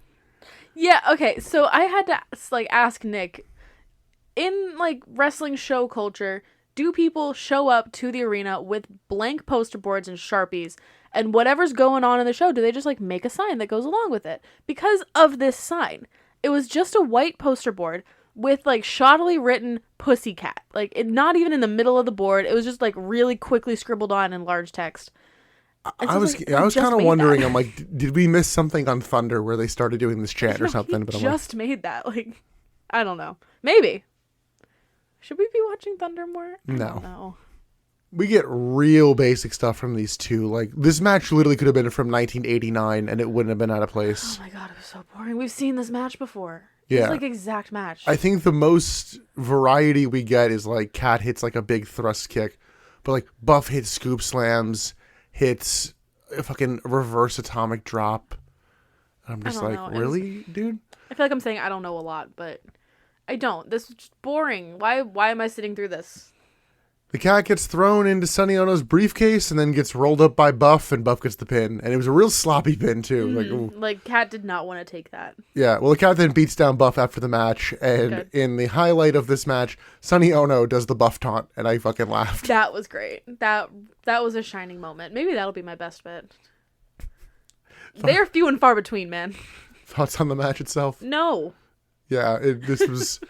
Yeah, okay. So I had to like ask Nick, in like wrestling show culture, do people show up to the arena with blank poster boards and Sharpies and whatever's going on in the show, do they just like make a sign that goes along with it? Because of this sign. It was just a white poster board with like shoddily written pussycat. Like not even in the middle of the board. It was just like really quickly scribbled on in large text. I was kind of wondering, I'm like, did we miss something on Thunder where they started doing this chant or something? But I'm just made that. Like, I don't know. Maybe. Should we be watching Thunder more? I don't know. We get real basic stuff from these two. Like, this match literally could have been from 1989 and it wouldn't have been out of place. Oh my god, it was so boring. We've seen this match before. Yeah. It's like exact match. I think the most variety we get is like Kat hits like a big thrust kick, but like Buff hits scoop slams, hits a fucking reverse atomic drop. I'm just like, really, dude? I feel like I'm saying I don't know a lot, but I don't. This is just boring. Why am I sitting through this? The Cat gets thrown into Sonny Ono's briefcase and then gets rolled up by Buff, and Buff gets the pin. And it was a real sloppy pin, too. Like Cat did not want to take that. Yeah, well, the Cat then beats down Buff after the match, and in the highlight of this match, Sonny Ono does the Buff taunt, and I fucking laughed. That was great. That was a shining moment. Maybe that'll be my best bit. They're few and far between, man. Thoughts on the match itself? No. Yeah, this was...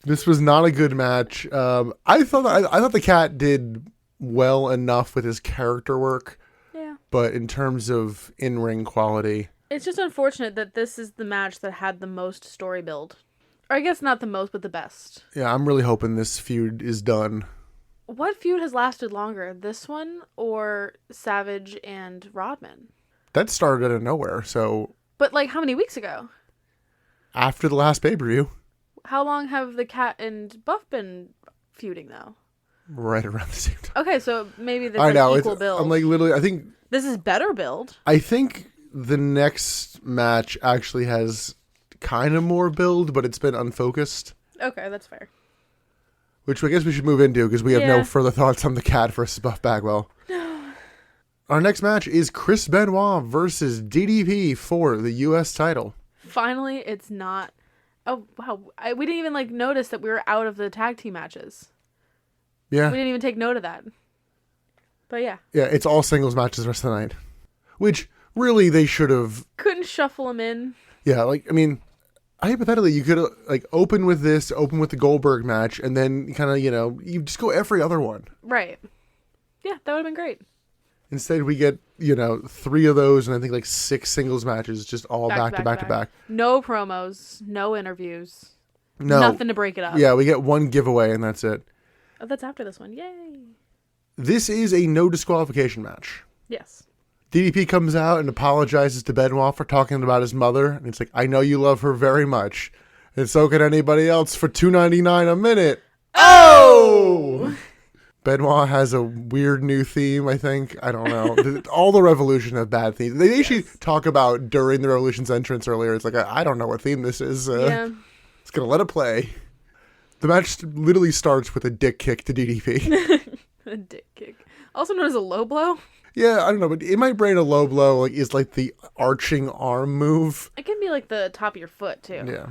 This was not a good match. I thought the Cat did well enough with his character work. Yeah. But in terms of in-ring quality, it's just unfortunate that this is the match that had the most story build. Or I guess not the most, but the best. Yeah, I'm really hoping this feud is done. What feud has lasted longer, this one or Savage and Rodman? That started out of nowhere. So. But like, how many weeks ago? After the last pay-per-view. How long have the Cat and Buff been feuding, though? Right around the same time. Okay, so maybe this is equal build. I'm like, literally, I think... This is better build. I think the next match actually has kind of more build, but it's been unfocused. Okay, that's fair. Which I guess we should move into, because we have no further thoughts on the Cat versus Buff Bagwell. No. Our next match is Chris Benoit versus DDP for the U.S. title. Finally, it's not... Oh, wow. We didn't even, like, notice that we were out of the tag team matches. Yeah. We didn't even take note of that. But, yeah. Yeah, it's all singles matches the rest of the night. Which, really, they should have... Couldn't shuffle them in. Yeah, like, I mean, hypothetically, you could, like, open with the Goldberg match, and then kind of, you just go every other one. Right. Yeah, that would have been great. Instead, we get, 3 of those, and I think, like, 6 singles matches, just all back to back. No promos, no interviews. No. Nothing to break it up. Yeah, we get one giveaway, and that's it. Oh, that's after this one. Yay. This is a no disqualification match. Yes. DDP comes out and apologizes to Benoit for talking about his mother, and it's like, I know you love her very much, and so can anybody else for $2.99 a minute. Oh! Benoit has a weird new theme, I think. I don't know. All the Revolution have bad themes. They actually talk about during the Revolution's entrance earlier. It's like, I don't know what theme this is. Yeah. It's going to let it play. The match literally starts with a dick kick to DDP. A dick kick. Also known as a low blow? Yeah, I don't know. But in my brain, a low blow is like the arching arm move. It can be like the top of your foot, too. Yeah.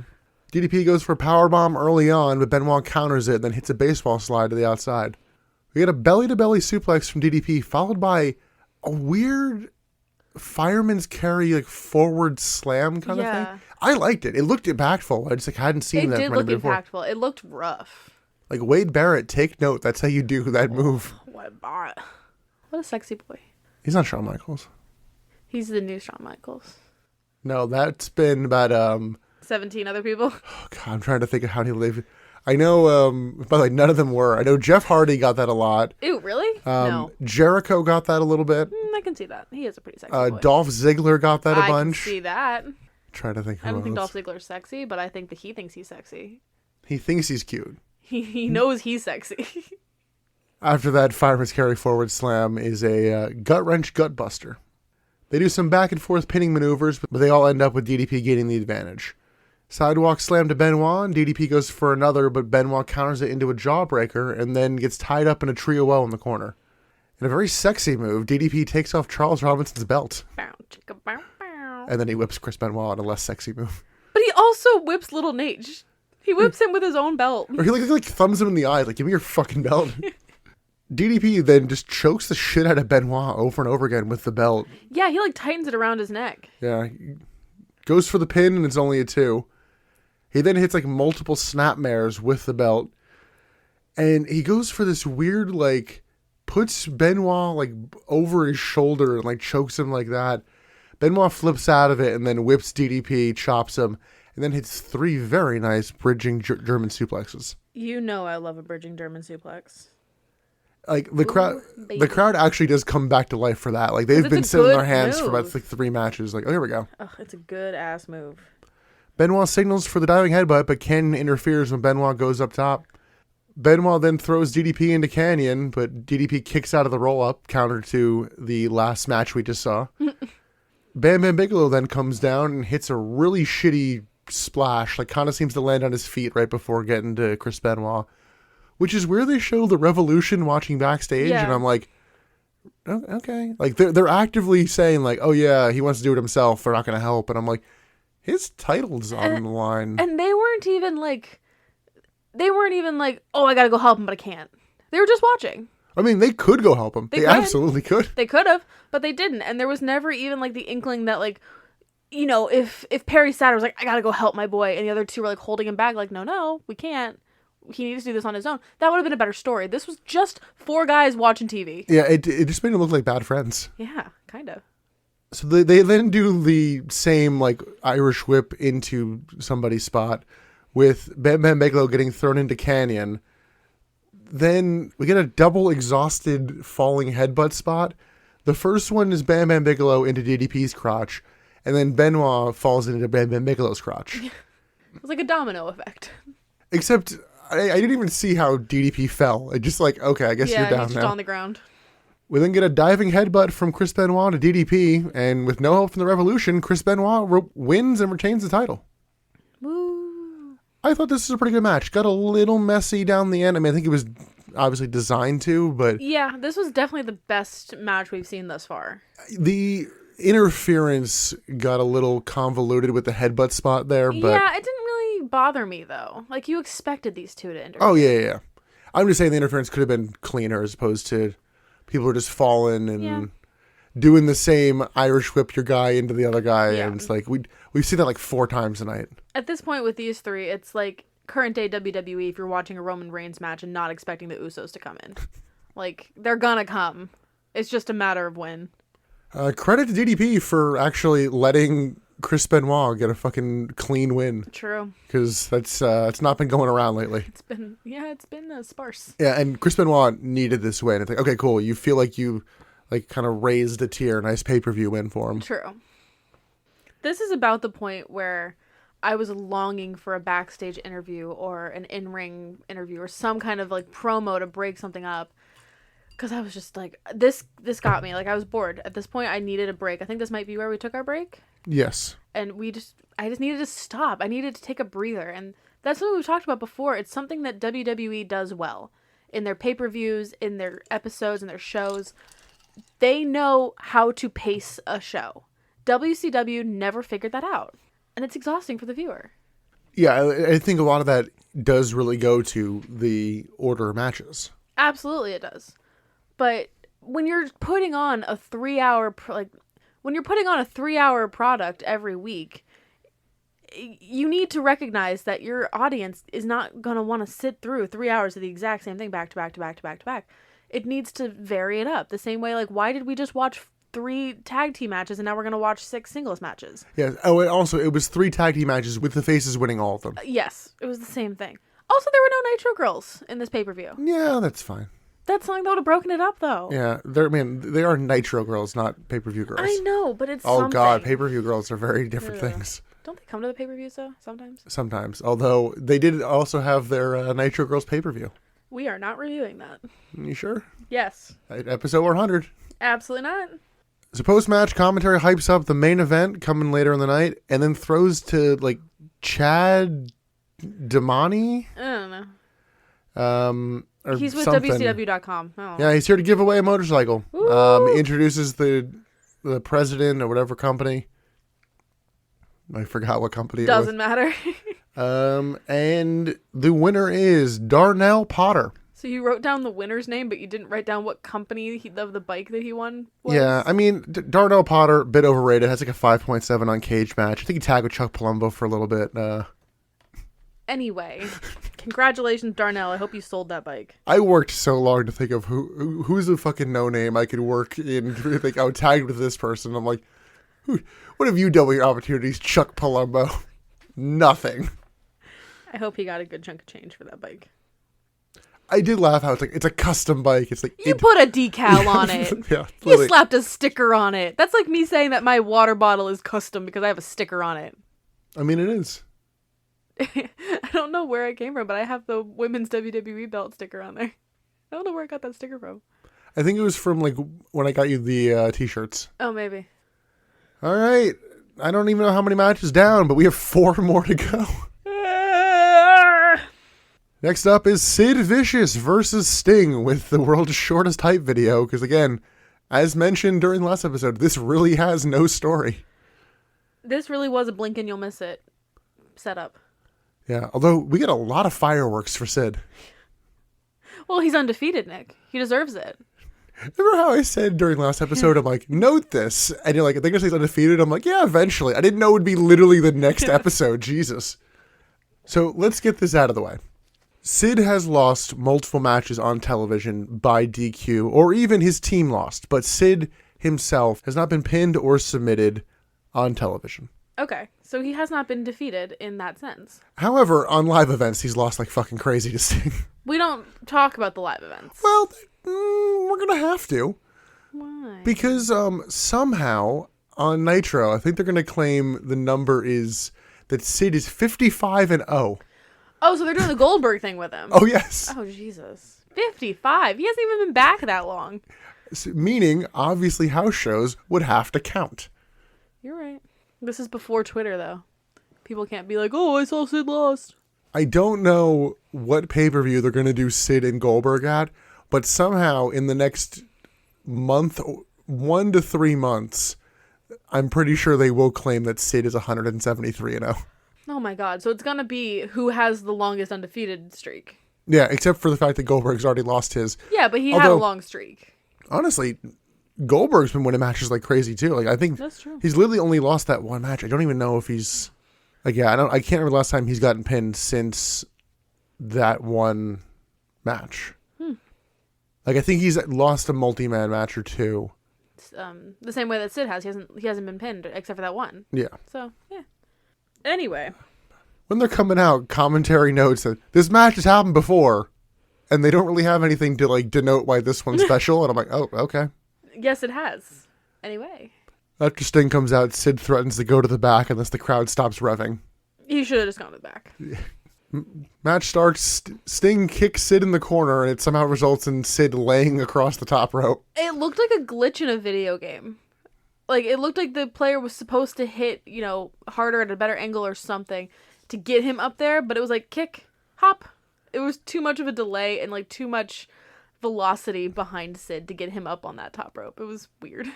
DDP goes for a powerbomb early on, but Benoit counters it and then hits a baseball slide to the outside. We get a belly-to-belly suplex from DDP, followed by a weird fireman's carry, like, forward slam kind of thing. I liked it. It looked impactful. I just hadn't seen that from anybody before. It did look impactful. It looked rough. Like, Wade Barrett, take note. That's how you do that move. Wade Barrett. What a sexy boy. He's not Shawn Michaels. He's the new Shawn Michaels. No, that's been about... 17 other people? Oh, God, I'm trying to think of how he lived... I know, by the way, none of them were. I know Jeff Hardy got that a lot. Ew, really? No. Jericho got that a little bit. I can see that. He is a pretty sexy boy. Dolph Ziggler got that a bunch. I can see that. Trying to think who I don't else. think Dolph Ziggler's sexy, but I think that he thinks he's sexy. He thinks he's cute. He knows he's sexy. After that, fireman's carry forward slam is a gut wrench gut buster. They do some back and forth pinning maneuvers, but they all end up with DDP getting the advantage. Sidewalk slam to Benoit, and DDP goes for another, but Benoit counters it into a jawbreaker and then gets tied up in a trio well in the corner. In a very sexy move, DDP takes off Charles Robinson's belt. Bow, chicka, bow, bow. And then he whips Chris Benoit on a less sexy move. But he also whips Little Nate. He whips him with his own belt. Or he like thumbs him in the eyes, like, give me your fucking belt. DDP then just chokes the shit out of Benoit over and over again with the belt. Yeah, he like tightens it around his neck. Yeah. Goes for the pin, and it's only a 2. He then hits like multiple snapmares with the belt. And he goes for this weird, like, puts Benoit like over his shoulder and like chokes him like that. Benoit flips out of it and then whips DDP, chops him, and then hits 3 very nice bridging German suplexes. You know I love a bridging German suplex. Like the crowd actually does come back to life for that. Like they've been sitting on their hands for about like 3 matches. Like, oh, here we go. Oh, it's a good ass move. Benoit signals for the diving headbutt, but Canyon interferes when Benoit goes up top. Benoit then throws DDP into Canyon, but DDP kicks out of the roll-up, counter to the last match we just saw. Bam Bam Bigelow then comes down and hits a really shitty splash, like kind of seems to land on his feet right before getting to Chris Benoit, which is where they show the Revolution watching backstage, and I'm like, oh, okay. Like, they're actively saying, like, oh, yeah, he wants to do it himself, they're not going to help, and I'm like, his title's on the line. And they weren't even like, oh, I gotta go help him, but I can't. They were just watching. I mean, they could go help him. They absolutely could. They could have, but they didn't. And there was never even like the inkling that like, you know, if Perry Saturn was like, I gotta go help my boy, and the other 2 were like holding him back, like, no, we can't. He needs to do this on his own. That would have been a better story. This was just 4 guys watching TV. Yeah, it just made them look like bad friends. Yeah, kind of. So they then do the same like Irish whip into somebody's spot with Bam Bam Bigelow getting thrown into Canyon. Then we get a double exhausted falling headbutt spot. The first one is Bam Bam Bigelow into DDP's crotch, and then Benoit falls into Bam Bam Bigelow's crotch. It was like a domino effect. Except I didn't even see how DDP fell. It just like, okay, I guess you're down he's now. just on the ground. We then get a diving headbutt from Chris Benoit to DDP, and with no help from the Revolution, Chris Benoit wins and retains the title. Woo. I thought this was a pretty good match. Got a little messy down the end. I mean, I think it was obviously designed to, but... Yeah, this was definitely the best match we've seen thus far. The interference got a little convoluted with the headbutt spot there, but... Yeah, it didn't really bother me, though. Like, you expected these 2 to interfere. Oh, yeah. I'm just saying the interference could have been cleaner as opposed to people were just falling and doing the same Irish whip your guy into the other guy, and it's like, we've seen that like 4 times tonight. At this point with these 3, it's like current day WWE if you're watching a Roman Reigns match and not expecting the Usos to come in. Like, they're gonna come. It's just a matter of when. Credit to DDP for actually letting Chris Benoit get a fucking clean win. True. Because it's not been going around lately. It's been sparse. Yeah, and Chris Benoit needed this win. It's like, okay, cool. You feel like you like kind of raised a tier. Nice pay-per-view win for him. True. This is about the point where I was longing for a backstage interview or an in-ring interview or some kind of like promo to break something up. Because I was just like, this got me. Like, I was bored. At this point, I needed a break. I think this might be where we took our break. Yes. And I just needed to stop. I needed to take a breather. And that's something we've talked about before. It's something that WWE does well. In their pay-per-views, in their episodes, in their shows. They know how to pace a show. WCW never figured that out. And it's exhausting for the viewer. Yeah, I think a lot of that does really go to the order of matches. Absolutely it does. But when you're putting on a 3-hour product every week, you need to recognize that your audience is not going to want to sit through 3 hours of the exact same thing back to back to back to back to back. It needs to vary it up. The same way, like, why did we just watch 3 tag team matches and now we're going to watch 6 singles matches? Yeah. Oh, and also, it was 3 tag team matches with the faces winning all of them. Yes, it was the same thing. Also, there were no Nitro girls in this pay-per-view. Yeah, that's fine. That's something that would have broken it up, though. Yeah, they are Nitro girls, not pay-per-view girls. I know, but it's Oh, something. God, pay-per-view girls are very different things. Don't they come to the pay-per-views, though, sometimes? Sometimes. Although, they did also have their Nitro Girls pay-per-view. We are not reviewing that. You sure? Yes. Episode 100. Absolutely not. So post-match commentary hypes up the main event coming later in the night, and then throws to, like, Chad Damani? I don't know. Or he's with something. WCW.com. Oh. Yeah, he's here to give away a motorcycle. Introduces the president of whatever company. I forgot what company Doesn't matter. it was. And the winner is Darnell Potter. So you wrote down the winner's name, but you didn't write down what company of the bike that he won was? Yeah, I mean, Darnell Potter, a bit overrated, has like a 5.7 on Cage Match. I think he tagged with Chuck Palumbo for a little bit. Anyway, congratulations, Darnell. I hope you sold that bike. I worked so long to think of who's a fucking no-name I could work in. Think I would tag with this person. I'm like, what have you done with your opportunities, Chuck Palumbo? Nothing. I hope he got a good chunk of change for that bike. I did laugh how it's a custom bike. It's like you put a decal on it. Yeah, you slapped a sticker on it. That's like me saying that my water bottle is custom because I have a sticker on it. I mean, it is. I don't know where it came from, but I have the women's WWE belt sticker on there. I don't know where I got that sticker from. I think it was from like when I got you the t-shirts. Oh, maybe. All right. I don't even know how many matches down, but we have 4 more to go. Next up is Sid Vicious versus Sting with the world's shortest hype video. Because again, as mentioned during the last episode, this really has no story. This really was a blink and you'll miss it setup. Yeah, although we get a lot of fireworks for Sid. Well, he's undefeated, Nick. He deserves it. Remember how I said during last episode, I'm like, note this. And you're like, I think he's undefeated. I'm like, yeah, eventually. I didn't know it would be literally the next episode. Jesus. So let's get this out of the way. Sid has lost multiple matches on television by DQ, or even his team lost, but Sid himself has not been pinned or submitted on television. Okay, so he has not been defeated in that sense. However, on live events, he's lost like fucking crazy to Sting. We don't talk about the live events. Well, we're going to have to. Why? Because somehow on Nitro, I think they're going to claim the number is that Sid is 55-0. Oh, so they're doing the Goldberg thing with him. Oh, yes. Oh, Jesus. 55. He hasn't even been back that long. Meaning, obviously, house shows would have to count. You're right. This is before Twitter, though. People can't be like, oh, I saw Sid lost. I don't know what pay-per-view they're going to do Sid and Goldberg at, but somehow in the next month, 1 to 3 months, I'm pretty sure they will claim that Sid is 173-0. Oh my god, so it's gonna be who has the longest undefeated streak. Yeah, except for the fact that Goldberg's already lost his. Yeah, but he had a long streak. Honestly, Goldberg's been winning matches like crazy too. Like I think that's true. He's literally only lost that one match. I don't even know if he's like I can't remember the last time he's gotten pinned since that one match. Like I think he's lost a multi-man match or two. It's, the same way that Sid has. He hasn't been pinned except for that one. Yeah. So yeah. Anyway, when they're coming out, commentary notes that this match has happened before, and they don't really have anything to like denote why this one's special. And I'm like, oh, okay. Yes, it has. Anyway, after Sting comes out, Sid threatens to go to the back unless the crowd stops revving. He should have just gone to the back. Match starts. Sting kicks Sid in the corner, and it somehow results in Sid laying across the top rope. It looked like a glitch in a video game. Like, it looked like the player was supposed to hit, harder at a better angle or something to get him up there, but it was like, kick, hop. It was too much of a delay and, like, too much velocity behind Sid to get him up on that top rope. It was weird.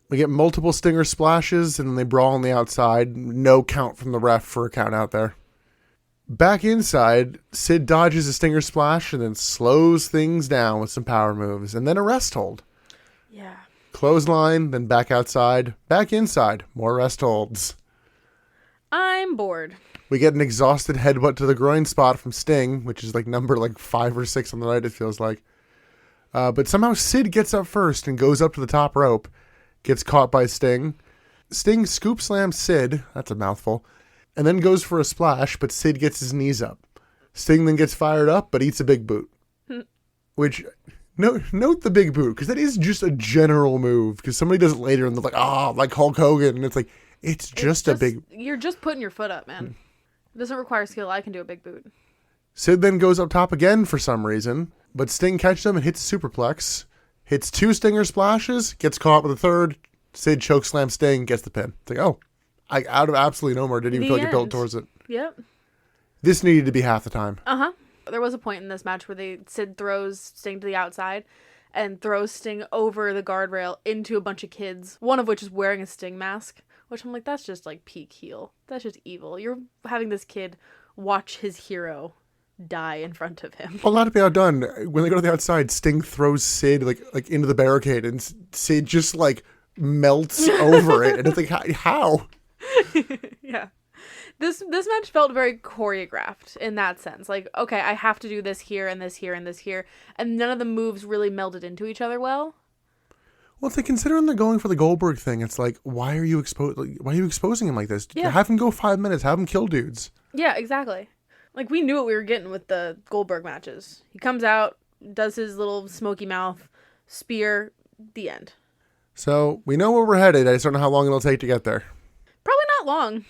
We get multiple Stinger splashes, and then they brawl on the outside. No count from the ref for a count out there. Back inside, Sid dodges a Stinger splash and then slows things down with some power moves, and then a rest hold. Yeah. Clothesline, then back outside, back inside, more rest holds. I'm bored. We get an exhausted headbutt to the groin spot from Sting, which is like number 5 or 6 on the night, it feels like. But somehow Sid gets up first and goes up to the top rope, gets caught by Sting. Sting scoop slams Sid, that's a mouthful, and then goes for a splash, but Sid gets his knees up. Sting then gets fired up, but eats a big boot. Which... Note the big boot, because that is just a general move. Because somebody does it later and they're like, like Hulk Hogan. And it's like, it's just a big... You're just putting your foot up, man. It doesn't require skill. I can do a big boot. Sid then goes up top again for some reason. But Sting catches him and hits a superplex. Hits 2 Stinger splashes. Gets caught with a third. Sid chokeslams Sting. Gets the pin. It's like, out of absolutely nowhere. Didn't even feel like it built towards it. Yep. This needed to be half the time. Uh-huh. There was a point in this match where Sid throws Sting to the outside and throws Sting over the guardrail into a bunch of kids, one of which is wearing a Sting mask, Which I'm like, that's just like peak heel. That's just evil. You're having this kid watch his hero die in front of him. Well, not to be outdone, when they go to the outside, Sting throws Sid like into the barricade, and Sid just like melts over it, and it's like, how? Yeah. This match felt very choreographed in that sense. Like, okay, I have to do this here and this here and this here, and none of the moves really melded into each other well. Well, if they considering they're going for the Goldberg thing, it's like, why are you exposing him like this? Yeah. Have him go 5 minutes. Have him kill dudes. Yeah, exactly. Like, we knew what we were getting with the Goldberg matches. He comes out, does his little smoky mouth, spear, the end. So, we know where we're headed. I just don't know how long it'll take to get there. Probably not long.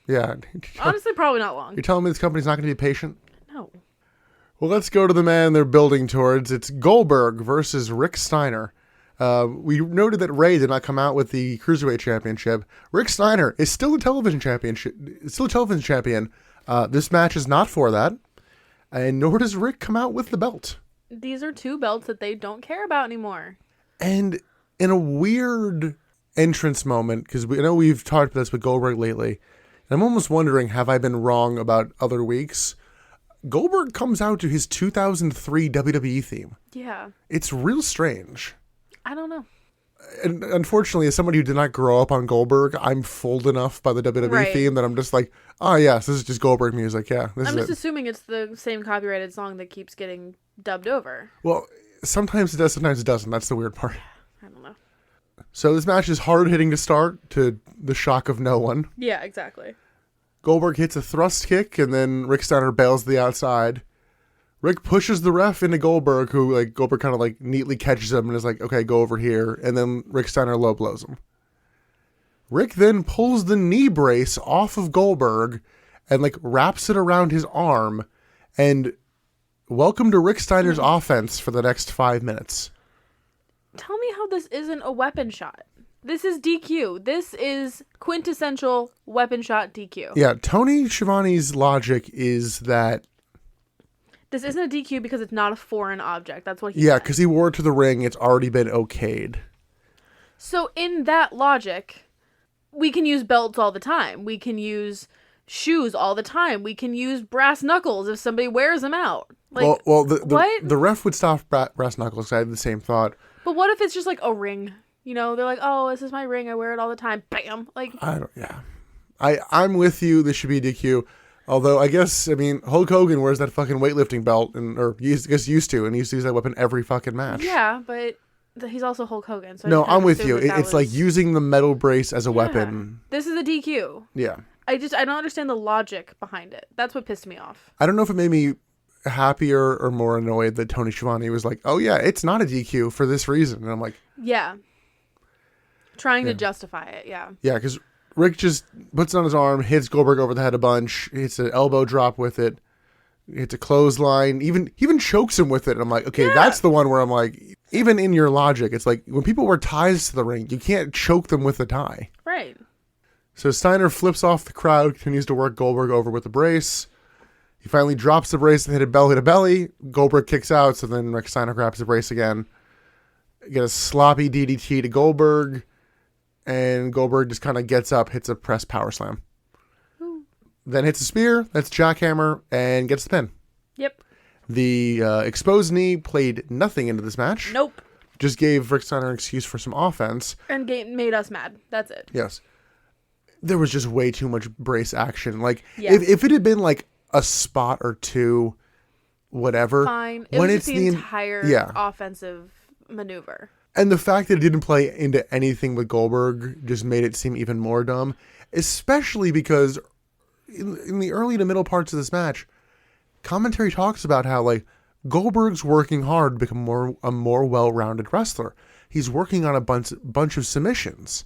Yeah. Honestly, probably not long. You're telling me this company's not going to be patient? No. Well, let's go to the man they're building towards. It's Goldberg versus Rick Steiner. We noted that Ray did not come out with the Cruiserweight Championship. Rick Steiner is still a television champion. This match is not for that. And nor does Rick come out with the belt. These are two belts that they don't care about anymore. And in a weird entrance moment, because I know we've talked about this with Goldberg lately, and I'm almost wondering, have I been wrong about other weeks? Goldberg comes out to his 2003 WWE theme. Yeah. It's real strange. I don't know. And unfortunately, as somebody who did not grow up on Goldberg, I'm fooled enough by the WWE theme that I'm just like, oh yes, this is just Goldberg music. Yeah, I'm just assuming it's the same copyrighted song that keeps getting dubbed over. Well, sometimes it does, sometimes it doesn't. That's the weird part. I don't know. So this match is hard hitting to start, to the shock of no one. Yeah, exactly. Goldberg hits a thrust kick, and then Rick Steiner bails to the outside. Rick pushes the ref into Goldberg, who Goldberg kind of neatly catches him and is like, okay, go over here. And then Rick Steiner low blows him. Rick then pulls the knee brace off of Goldberg and wraps it around his arm. And welcome to Rick Steiner's offense for the next 5 minutes. Tell me how this isn't a weapon shot. This is DQ. This is quintessential weapon shot DQ. Yeah, Tony Schiavone's logic is that this isn't a DQ because it's not a foreign object. That's what he said. because he wore it to the ring. It's already been okayed. So in that logic, we can use belts all the time. We can use shoes all the time. We can use brass knuckles if somebody wears them out. What? The ref would stop brass knuckles. I had the same thought. But what if it's just a ring? You know, they're like, oh, this is my ring. I wear it all the time. Bam. I'm with you. This should be DQ. Although, Hulk Hogan wears that fucking weightlifting belt, he used to, and he used to use that weapon every fucking match. Yeah, but he's also Hulk Hogan. So no, I'm with you. It's like using the metal brace as a weapon. This is a DQ. Yeah. I don't understand the logic behind it. That's what pissed me off. I don't know if it made me happier or more annoyed that Tony Schiavone was like, oh yeah, it's not a DQ for this reason. And I'm like... Yeah. Trying to justify it, yeah. Yeah, because Rick just puts it on his arm, hits Goldberg over the head a bunch, hits an elbow drop with it, hits a clothesline, even chokes him with it. And I'm like, okay, that's the one where I'm like, even in your logic, it's like when people wear ties to the ring, you can't choke them with a tie. Right. So Steiner flips off the crowd, continues to work Goldberg over with the brace. He finally drops the brace and hit a belly. Goldberg kicks out, so then Rick Steiner grabs the brace again. Get a sloppy DDT to Goldberg. And Goldberg just kind of gets up, hits a press power slam. Ooh. Then hits a spear, that's jackhammer, and gets the pin. Yep. The exposed knee played nothing into this match. Nope. Just gave Rick Steiner an excuse for some offense. And made us mad. That's it. Yes. There was just way too much brace action. If it had been a spot or two, whatever. Fine. It was just the entire offensive maneuver. And the fact that it didn't play into anything with Goldberg just made it seem even more dumb. Especially because in the early to middle parts of this match, commentary talks about how Goldberg's working hard to become a more well-rounded wrestler. He's working on a bunch of submissions.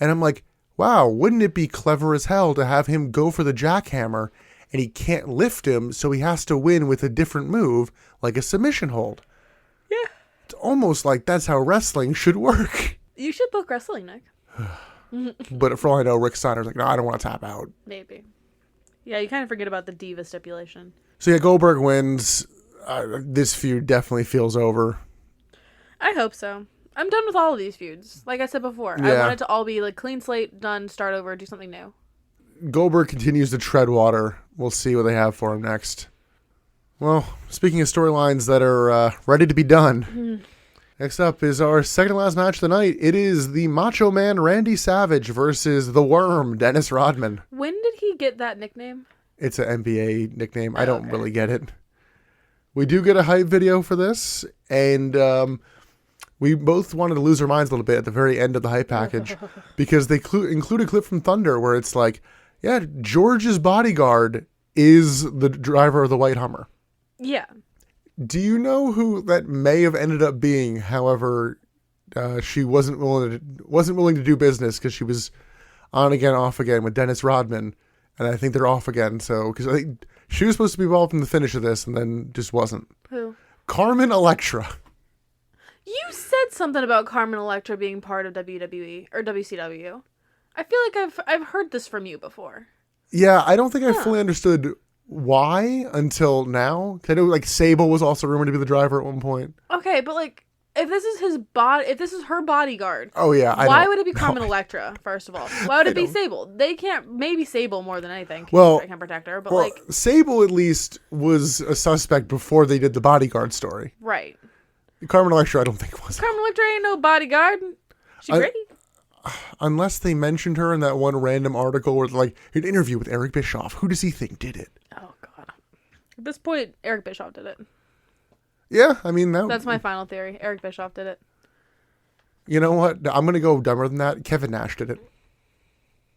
And I'm like, wow, wouldn't it be clever as hell to have him go for the jackhammer and he can't lift him, so he has to win with a different move, like a submission hold. Yeah. It's almost like that's how wrestling should work. You should book wrestling, Nick. But for all I know, Rick Steiner's like, no, I don't want to tap out. Maybe. Yeah, you kind of forget about the diva stipulation. So yeah, Goldberg wins. This feud definitely feels over. I hope so. I'm done with all of these feuds. Like I said before, I Yeah. want it to all be like clean slate, done, start over, do something new. Goldberg continues to tread water. We'll see what they have for him next. Well, speaking of storylines that are ready to be done, next up is our second to last match of the night. It is the Macho Man Randy Savage versus the Worm Dennis Rodman. When did he get that nickname? It's an NBA nickname. I don't okay. really get it. We do get a hype video for this, and we both wanted to lose our minds a little bit at the very end of the hype package because they include a clip from Thunder where it's like, yeah, George's bodyguard is the driver of the white Hummer. Yeah. Do you know who that may have ended up being? However, she wasn't willing to do business because she was on again, off again with Dennis Rodman, and I think they're off again. So because I think she was supposed to be involved in the finish of this, and then just wasn't. Who? Carmen Electra. You said something about Carmen Electra being part of WWE or WCW. I feel like I've heard this from you before. Yeah, I don't think I fully understood why until now. I know like Sable was also rumored to be the driver at one point. Okay, but like if this is if this is her bodyguard, Oh yeah, why would it be Carmen Electra? First of all, why would it be Sable? They can't. Maybe Sable more than anything. Can protect her, but like Sable at least was a suspect before they did the bodyguard story. Right. Carmen Electra, I don't think was. Carmen Electra ain't no bodyguard. She pretty. Unless they mentioned her in that one random article where like an interview with Eric Bischoff. Who does he think did it? Oh god. At this point, Eric Bischoff did it. Yeah, I mean that's my final theory. Eric Bischoff did it. You know what? I'm gonna go dumber than that. Kevin Nash did it.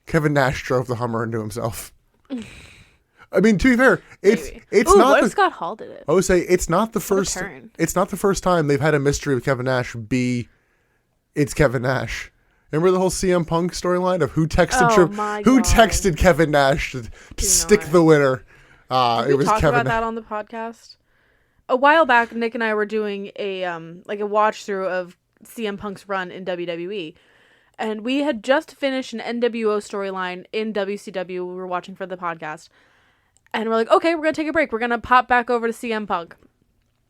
Kevin Nash drove the Hummer into himself. I mean, to be fair, it's not. What if Scott Hall did it? I would say it's not the first. turn. It's not the first time they've had a mystery with Kevin Nash be. It's Kevin Nash. Remember the whole CM Punk storyline of who texted texted Kevin Nash to stick the winner? It was Kevin. Kevin. About that on the podcast. A while back, Nick and I were doing a watch through of CM Punk's run in WWE, and we had just finished an NWO storyline in WCW. We were watching for the podcast, and we're like, okay, we're gonna take a break. We're gonna pop back over to CM Punk.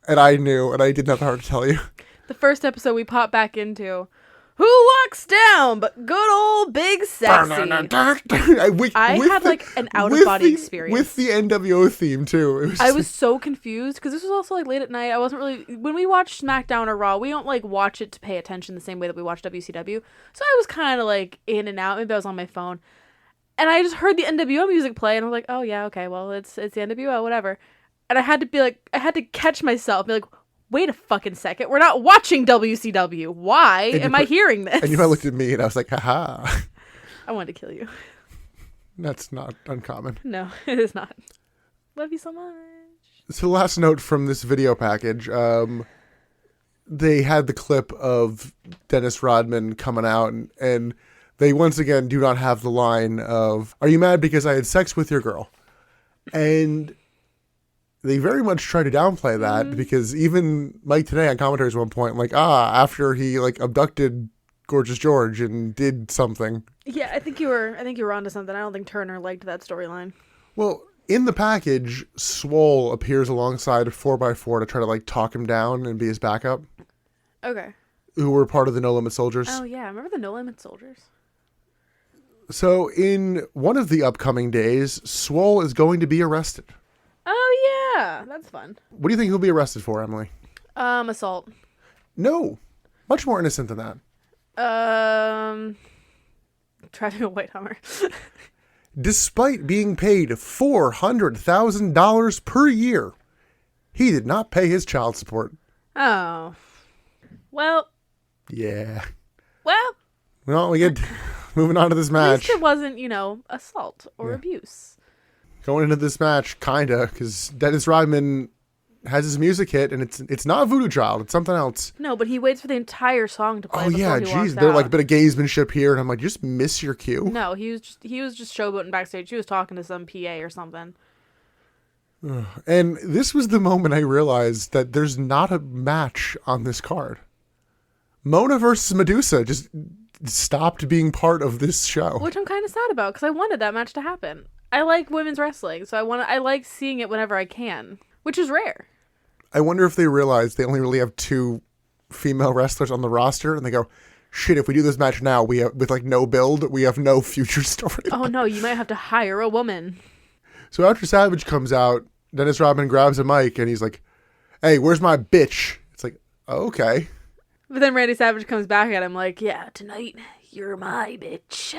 And I knew, and I didn't have the heart to tell you. The first episode we popped back into. Who walks down but good old Big Sexy? I had like an out-of-body experience. With the NWO theme, too. I was so confused because this was also like late at night. I wasn't really... When we watch SmackDown or Raw, we don't like watch it to pay attention the same way that we watch WCW. So I was kind of like in and out. Maybe I was on my phone. And I just heard the NWO music play and I was like, oh yeah, okay, well, it's the NWO, whatever. And I had to catch myself and be like, wait a fucking second. We're not watching WCW. Why am I hearing this? And you looked at me and I was like, haha. I wanted to kill you. That's not uncommon. No, it is not. Love you so much. So last note from this video package, they had the clip of Dennis Rodman coming out and they once again do not have the line of, are you mad because I had sex with your girl? And they very much try to downplay that because even Mike today on commentaries at one point, like, after he like abducted Gorgeous George and did something. Yeah, I think you were onto something. I don't think Turner liked that storyline. Well, in the package, Swole appears alongside 4x4 to try to like talk him down and be his backup. Okay. Who were part of the No Limit Soldiers. Oh yeah, remember the No Limit Soldiers? So in one of the upcoming days, Swole is going to be arrested. Oh yeah, that's fun. What do you think he'll be arrested for, Emily? Assault. No, much more innocent than that. Driving a white Hummer. Despite being paid $400,000 per year, he did not pay his child support. Oh. Well. Yeah. Well, we get moving on to this at match. least it wasn't, assault or abuse. Going into this match, kinda, because Dennis Rodman has his music hit, and it's not Voodoo Child, it's something else. No, but he waits for the entire song to play. Oh yeah, geez, there's like a bit of gamesmanship here, and I'm like, just miss your cue. No, he was just showboating backstage. He was talking to some PA or something. And this was the moment I realized that there's not a match on this card. Mona versus Medusa just stopped being part of this show. Which I'm kind of sad about, because I wanted that match to happen. I like women's wrestling, so I like seeing it whenever I can, which is rare. I wonder if they realize they only really have two female wrestlers on the roster, and they go, shit, if we do this match now, we have, with like no build, we have no future story. Oh no, you might have to hire a woman. So after Savage comes out, Dennis Rodman grabs a mic and he's like, hey, where's my bitch? It's like, oh, okay. But then Randy Savage comes back at him like, yeah, tonight you're my bitch.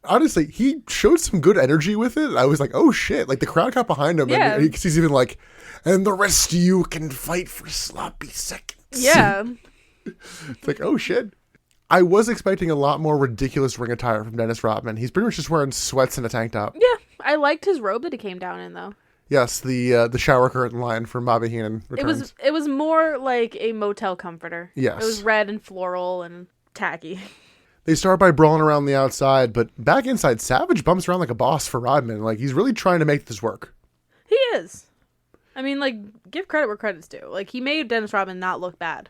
Honestly, he showed some good energy with it. I was like, oh shit. Like the crowd got behind him and he's even like, and the rest of you can fight for sloppy seconds. Yeah. It's like, oh shit. I was expecting a lot more ridiculous ring attire from Dennis Rodman. He's pretty much just wearing sweats and a tank top. Yeah. I liked his robe that he came down in though. Yes, the shower curtain line from Bobby Heenan returns. It was more like a motel comforter. Yes. It was red and floral and tacky. They start by brawling around the outside, but back inside, Savage bumps around like a boss for Rodman. Like, he's really trying to make this work. He is. I mean, like, give credit where credit's due. Like, he made Dennis Rodman not look bad.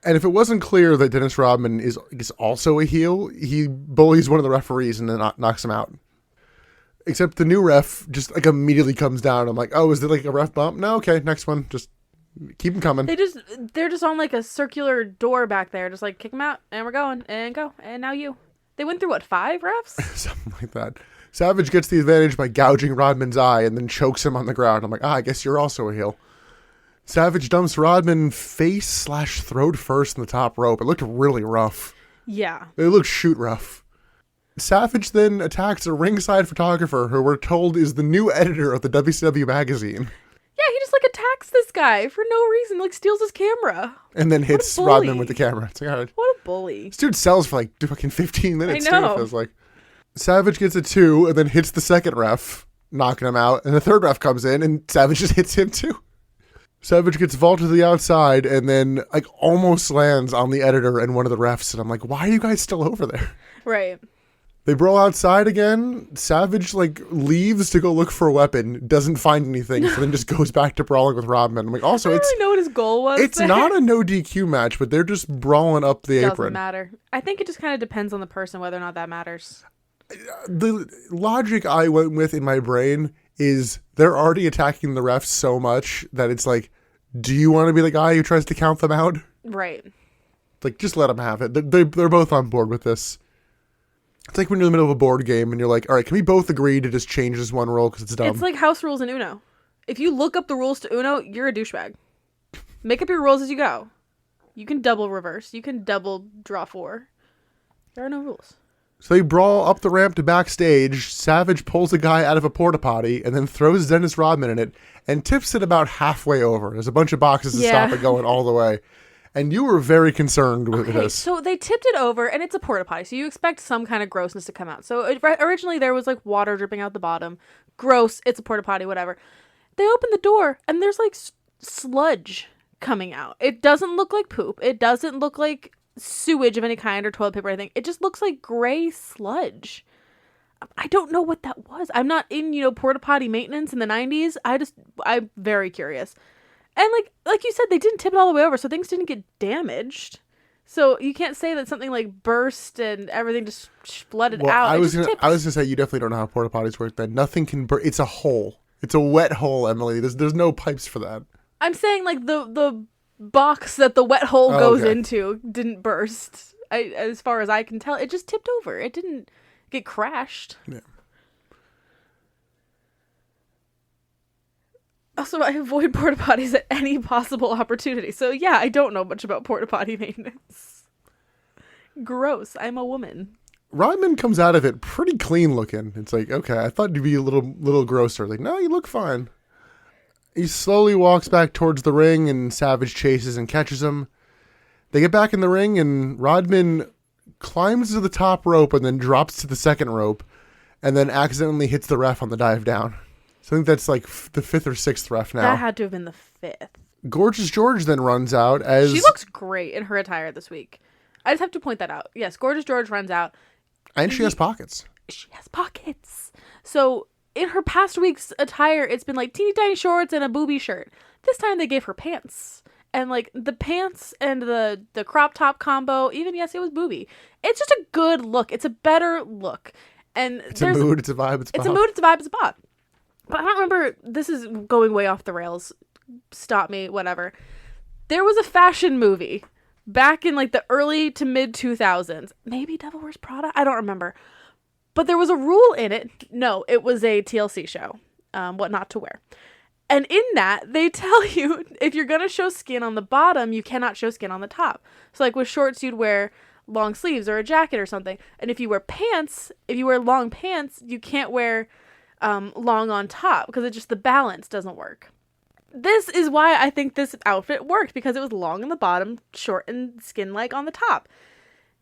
And if it wasn't clear that Dennis Rodman is also a heel, he bullies one of the referees and then knocks him out. Except the new ref just like immediately comes down. I'm like, oh, is there like a ref bump? No, okay, next one. Just keep them coming. They're just on like a circular door back there. Just like kick them out and we're going and go. And now you. They went through what, 5 refs? Something like that. Savage gets the advantage by gouging Rodman's eye and then chokes him on the ground. I'm like, I guess you're also a heel. Savage dumps Rodman face/throat first in the top rope. It looked really rough. Yeah. It looked shoot rough. Savage then attacks a ringside photographer who we're told is the new editor of the WCW magazine. Yeah, he just like attacks this guy for no reason, like steals his camera. And then hits Rodman with the camera. It's like, all right. What a bully. This dude sells for like fucking 15 minutes. I know. Too, it feels like. Savage gets a 2 and then hits the second ref, knocking him out. And the third ref comes in and Savage just hits him too. Savage gets vaulted to the outside and then like almost lands on the editor and one of the refs. And I'm like, why are you guys still over there? Right. They brawl outside again. Savage like leaves to go look for a weapon, doesn't find anything, so then just goes back to brawling with Rodman. I'm like, also, I don't really know what his goal was. It's not a no DQ match, but they're just brawling up the apron. Doesn't matter. I think it just kind of depends on the person whether or not that matters. The logic I went with in my brain is they're already attacking the refs so much that it's like, do you want to be the guy who tries to count them out? Right. Like, just let them have it. They're both on board with this. It's like when you're in the middle of a board game and you're like, all right, can we both agree to just change this one rule because it's dumb? It's like house rules in Uno. If you look up the rules to Uno, you're a douchebag. Make up your rules as you go. You can double reverse. You can double draw 4. There are no rules. So they brawl up the ramp to backstage. Savage pulls a guy out of a porta potty and then throws Dennis Rodman in it and tips it about halfway over. There's a bunch of boxes to stop it going all the way. And you were very concerned with this. So they tipped it over, and it's a porta potty, so you expect some kind of grossness to come out. So originally there was like water dripping out the bottom. Gross. It's a porta potty, whatever. They open the door, and there's like sludge coming out. It doesn't look like poop. It doesn't look like sewage of any kind or toilet paper or anything. It just looks like gray sludge. I don't know what that was. I'm not in, porta potty maintenance in the 90s. I'm very curious. And like you said, they didn't tip it all the way over, so things didn't get damaged. So you can't say that something like burst and everything just flooded out. I was gonna say you definitely don't know how porta potties work. Then nothing can burst. It's a hole. It's a wet hole, Emily. There's no pipes for that. I'm saying like the box that the wet hole goes into didn't burst. As far as I can tell, it just tipped over. It didn't get crashed. Yeah. Also, I avoid porta potties at any possible opportunity. So yeah, I don't know much about porta potty maintenance. Gross. I'm a woman. Rodman comes out of it pretty clean looking. It's like, okay, I thought you'd be a little grosser. Like, no, you look fine. He slowly walks back towards the ring and Savage chases and catches him. They get back in the ring and Rodman climbs to the top rope and then drops to the second rope and then accidentally hits the ref on the dive down. So I think that's like the 5th or 6th ref now. That had to have been the 5th. Gorgeous George then runs out as... She looks great in her attire this week. I just have to point that out. Yes, Gorgeous George runs out. And she has pockets. She has pockets. So in her past week's attire, it's been like teeny tiny shorts and a booby shirt. This time they gave her pants. And like the pants and the crop top combo, even yes, it was booby. It's just a good look. It's a better look. And it's a mood, it's a vibe, it's a bop. It's a mood, it's a vibe, it's a bop. But I don't remember, this is going way off the rails. Stop me, whatever. There was a fashion movie back in like the early to mid 2000s. Maybe Devil Wears Prada? I don't remember. But there was a rule in it. No, it was a TLC show. What not to wear. And in that, they tell you if you're going to show skin on the bottom, you cannot show skin on the top. So like with shorts, you'd wear long sleeves or a jacket or something. And if you wear pants, if you wear long pants, you can't wear long on top because it just the balance doesn't work. This is why I think this outfit worked, because it was long on the bottom, short and skin-like on the top.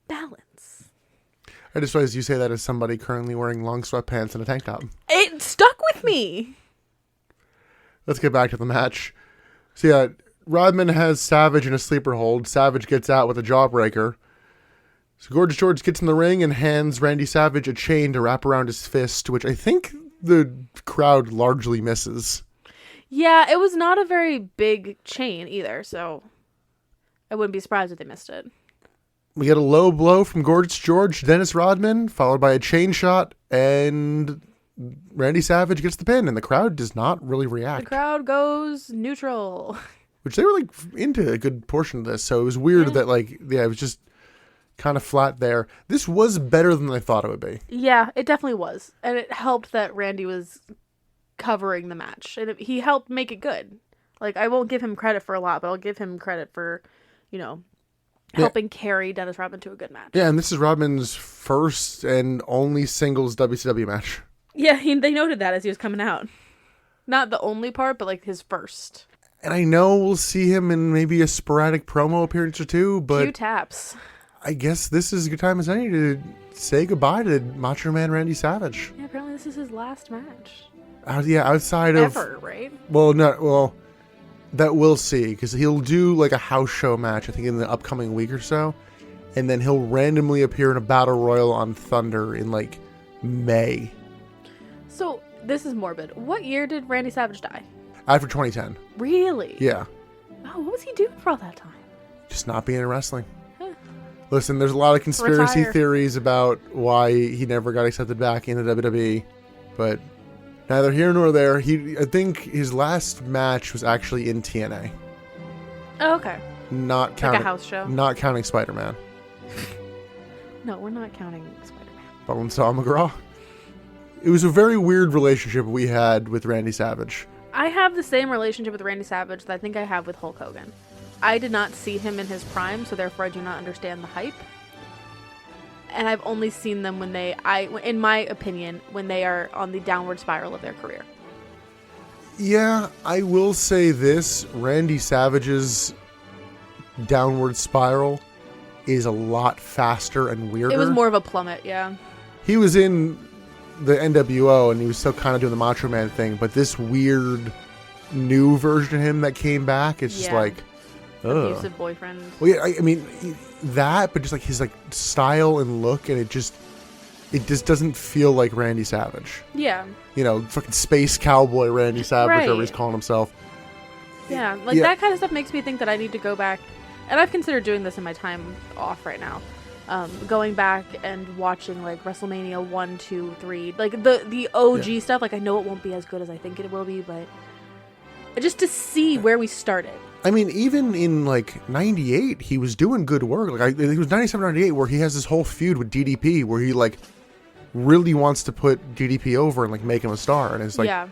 Balance. I just realized you say that as somebody currently wearing long sweatpants and a tank top. It stuck with me. Let's get back to the match. So yeah, Rodman has Savage in a sleeper hold. Savage gets out with a jawbreaker. So Gorgeous George gets in the ring and hands Randy Savage a chain to wrap around his fist, which I think the crowd largely misses. Yeah, it was not a very big chain either, so I wouldn't be surprised if they missed it. We get a low blow from Gorgeous George, Dennis Rodman, followed by a chain shot, and Randy Savage gets the pin, and the crowd does not really react. The crowd goes neutral. Which they were like into a good portion of this, so it was weird that it was just kind of flat there. This was better than I thought it would be. Yeah, it definitely was. And it helped that Randy was covering the match. And he helped make it good. Like, I won't give him credit for a lot, but I'll give him credit for, helping carry Dennis Rodman to a good match. Yeah, and this is Rodman's first and only singles WCW match. Yeah, they noted that as he was coming out. Not the only part, but like his first. And I know we'll see him in maybe a sporadic promo appearance or two, but Few taps. I guess this is a good time as any to say goodbye to Macho Man Randy Savage. Yeah, apparently this is his last match. Outside Ever, right? That we'll see, because he'll do like a house show match, I think, in the upcoming week or so, and then he'll randomly appear in a battle royal on Thunder in like May. So this is morbid. What year did Randy Savage die? After 2010. Really? Yeah. Oh, what was he doing for all that time? Just not being in wrestling. Listen, there's a lot of conspiracy theories about why he never got accepted back into WWE, but neither here nor there. I think his last match was actually in TNA. Oh, okay. Not counting like a house show. Not counting Spider-Man. No, we're not counting Spider-Man. Bone Saw McGraw. It was a very weird relationship we had with Randy Savage. I have the same relationship with Randy Savage that I think I have with Hulk Hogan. I did not see him in his prime, so therefore I do not understand the hype. And I've only seen them in my opinion, when they are on the downward spiral of their career. Yeah, I will say this. Randy Savage's downward spiral is a lot faster and weirder. It was more of a plummet, yeah. He was in the NWO and he was still kind of doing the Macho Man thing, but this weird new version of him that came back, it's just like... abusive boyfriend. Well, yeah, I mean that, but just like his like style and look, and it just doesn't feel like Randy Savage. Yeah. Fucking space cowboy Randy Savage, right. whatever he's calling himself. Yeah, that kind of stuff makes me think that I need to go back, and I've considered doing this in my time off right now. Going back and watching like WrestleMania 1, 2, 3, like the OG stuff. Like I know it won't be as good as I think it will be, but just to see where we started. I mean, even in like 98, he was doing good work. Like I think it was 97, 98 where he has this whole feud with DDP where he like really wants to put DDP over and like make him a star. And it's like,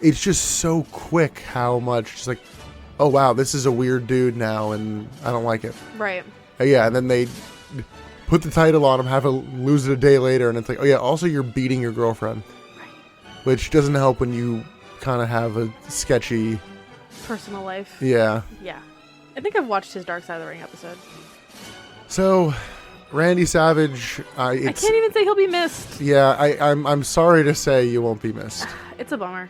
it's just so quick how much just like, oh wow, this is a weird dude now and I don't like it. Right. Yeah. And then they put the title on him, have to lose it a day later. And it's like, oh yeah, also you're beating your girlfriend. Right. Which doesn't help when you kind of have a sketchy personal life. Yeah. Yeah. I think I've watched his Dark Side of the Ring episode. So, Randy Savage, I can't even say he'll be missed. Yeah, I'm sorry to say you won't be missed. It's a bummer.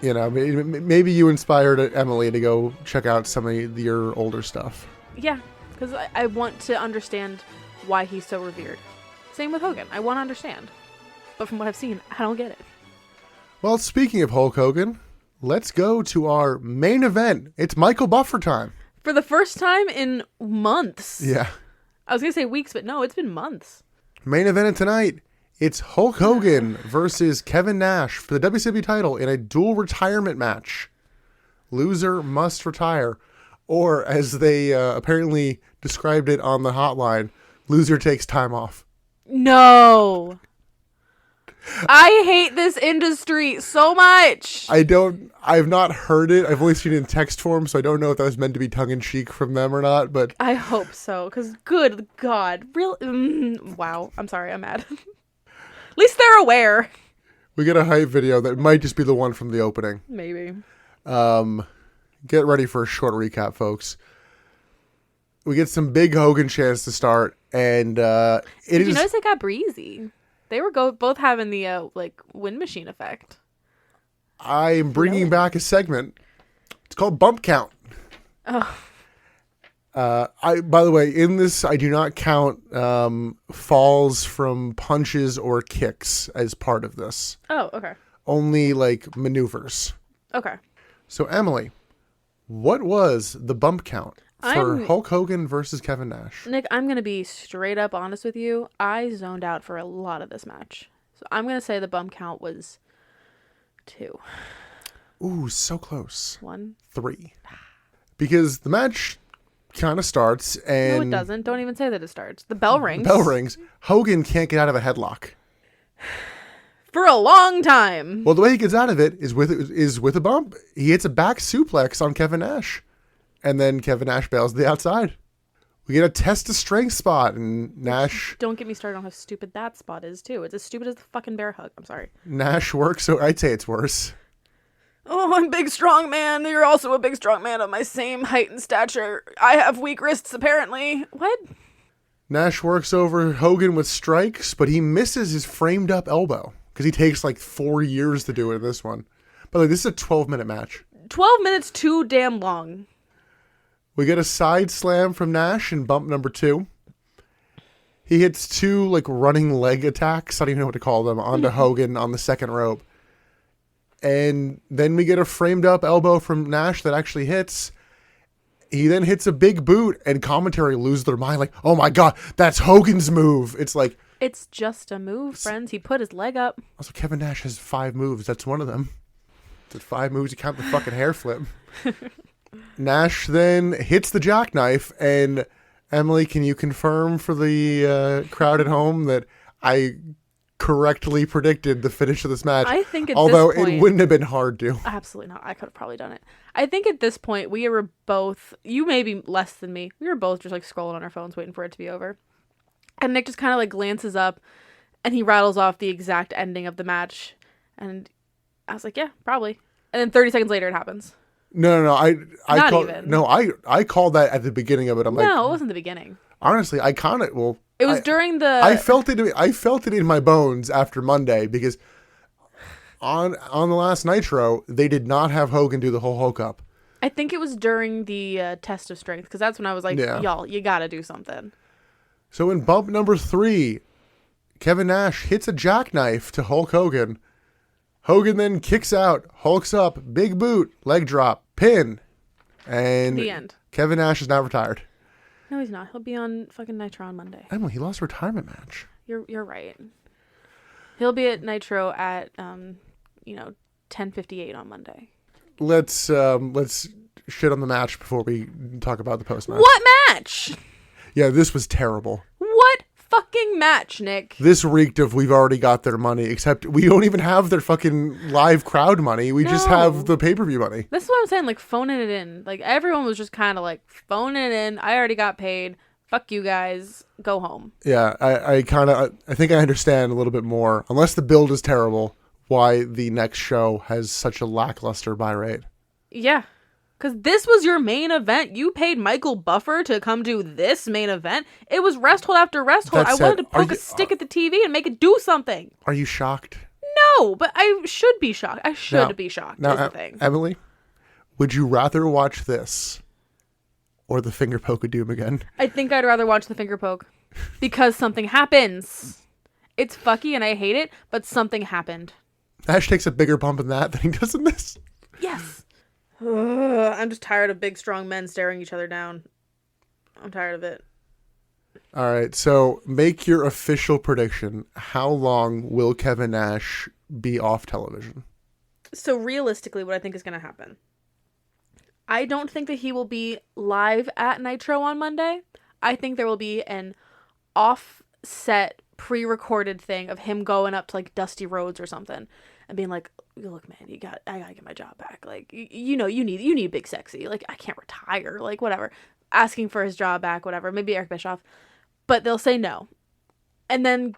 Maybe you inspired Emily to go check out some of your older stuff. Yeah, because I want to understand why he's so revered. Same with Hogan. I want to understand. But from what I've seen, I don't get it. Well, speaking of Hulk Hogan, let's go to our main event. It's Michael Buffer time. For the first time in months. Yeah. I was going to say weeks, but no, it's been months. Main event of tonight. It's Hulk Hogan versus Kevin Nash for the WCW title in a dual retirement match. Loser must retire. Or, as they apparently described it on the hotline, loser takes time off. No. I hate this industry so much. I've not heard it. I've only seen it in text form, so I don't know if that was meant to be tongue-in-cheek from them or not, but... I hope so, because good God. Wow. I'm sorry, I'm mad. At least they're aware. We get a hype video that might just be the one from the opening. Maybe. Get ready for a short recap, folks. We get some big Hogan chants to start, and Did you notice it got breezy? They were both having the wind machine effect. I'm bringing back a segment. It's called Bump Count. Oh. By the way, in this, I do not count falls from punches or kicks as part of this. Oh, okay. Only like maneuvers. Okay. So Emily, what was the bump count for Hulk Hogan versus Kevin Nash? Nick, I'm going to be straight up honest with you. I zoned out for a lot of this match. So I'm going to say the bump count was 2. Ooh, so close. 1. 3. Because the match kind of starts and... No, it doesn't. Don't even say that it starts. The bell rings. Bell rings. Hogan can't get out of a headlock. For a long time. Well, the way he gets out of it is with a bump. He hits a back suplex on Kevin Nash. And then Kevin Nash bails to the outside. We get a test of strength spot, and Nash... Don't get me started on how stupid that spot is, too. It's as stupid as the fucking bear hug. I'm sorry. Nash works, so I'd say it's worse. Oh, I'm a big, strong man. You're also a big, strong man of my same height and stature. I have weak wrists, apparently. What? Nash works over Hogan with strikes, but he misses his framed-up elbow. Because he takes like 4 years to do it in this one. By the way, this is a 12-minute match. 12 minutes too damn long. We get a side slam from Nash in bump number 2. He hits 2 like running leg attacks, I don't even know what to call them, onto Hogan on the second rope. And then we get a framed up elbow from Nash that actually hits. He then hits a big boot, and commentary lose their mind like, oh my God, that's Hogan's move. It's like... It's just a move, friends. He put his leg up. Also, Kevin Nash has 5 moves. That's one of them. It's 5 moves. You count the fucking hair flip. Nash then hits the jackknife, and Emily, can you confirm for the crowd at home that I correctly predicted the finish of this match? I think at although this point, it wouldn't have been hard to. Absolutely not. I could have probably done it. I think at this point we were both, you maybe less than me, we were both just like scrolling on our phones waiting for it to be over. And Nick just kind of like glances up and he rattles off the exact ending of the match. And I was like, yeah, probably. And then 30 seconds later it happens. No. I called that at the beginning of it. I'm like, no, it wasn't the beginning. Honestly, I kind of, well, it was during the... I felt it in my bones after Monday because on the last Nitro, they did not have Hogan do the whole Hulk up. I think it was during the test of strength because that's when I was like, y'all, you got to do something. So in bump number 3, Kevin Nash hits a jackknife to Hulk Hogan. Hogan then kicks out, hulks up, big boot, leg drop, pin. And the end. Kevin Nash is now retired. No, he's not. He'll be on fucking Nitro on Monday. Emily, he lost a retirement match. You're right. He'll be at Nitro at 10:58 on Monday. Let's shit on the match before we talk about the post match. What match? Yeah, this was terrible. What fucking match, Nick? This reeked of we've already got their money, except we don't even have their fucking live crowd money. We just have the pay-per-view money. This is what I'm saying, like phoning it in. Like everyone was just kind of like phoning it in. I already got paid. Fuck you guys. Go home. Yeah, I think I understand a little bit more, unless the build is terrible, why the next show has such a lackluster buy rate. Yeah. Because this was your main event. You paid Michael Buffer to come do this main event. It was rest hold after rest hold. I wanted to poke a stick at the TV and make it do something. Are you shocked? No, but I should be shocked. I should be shocked is the thing. Emily, would you rather watch this or the finger poke of doom again? I think I'd rather watch the finger poke because something happens. It's fucky and I hate it, but something happened. Nash takes a bigger bump in that than he does in this. Yes. I'm just tired of big, strong men staring each other down. I'm tired of it. All right, so make your official prediction. How long will Kevin Nash be off television? So realistically, what I think is going to happen, I don't think that he will be live at Nitro on Monday. I think there will be an offset pre-recorded thing of him going up to like Dusty Rhodes or something and being like, look, man, I gotta get my job back. Like, you need Big Sexy. Like, I can't retire. Like, whatever. Asking for his job back, whatever. Maybe Eric Bischoff. But they'll say no. And then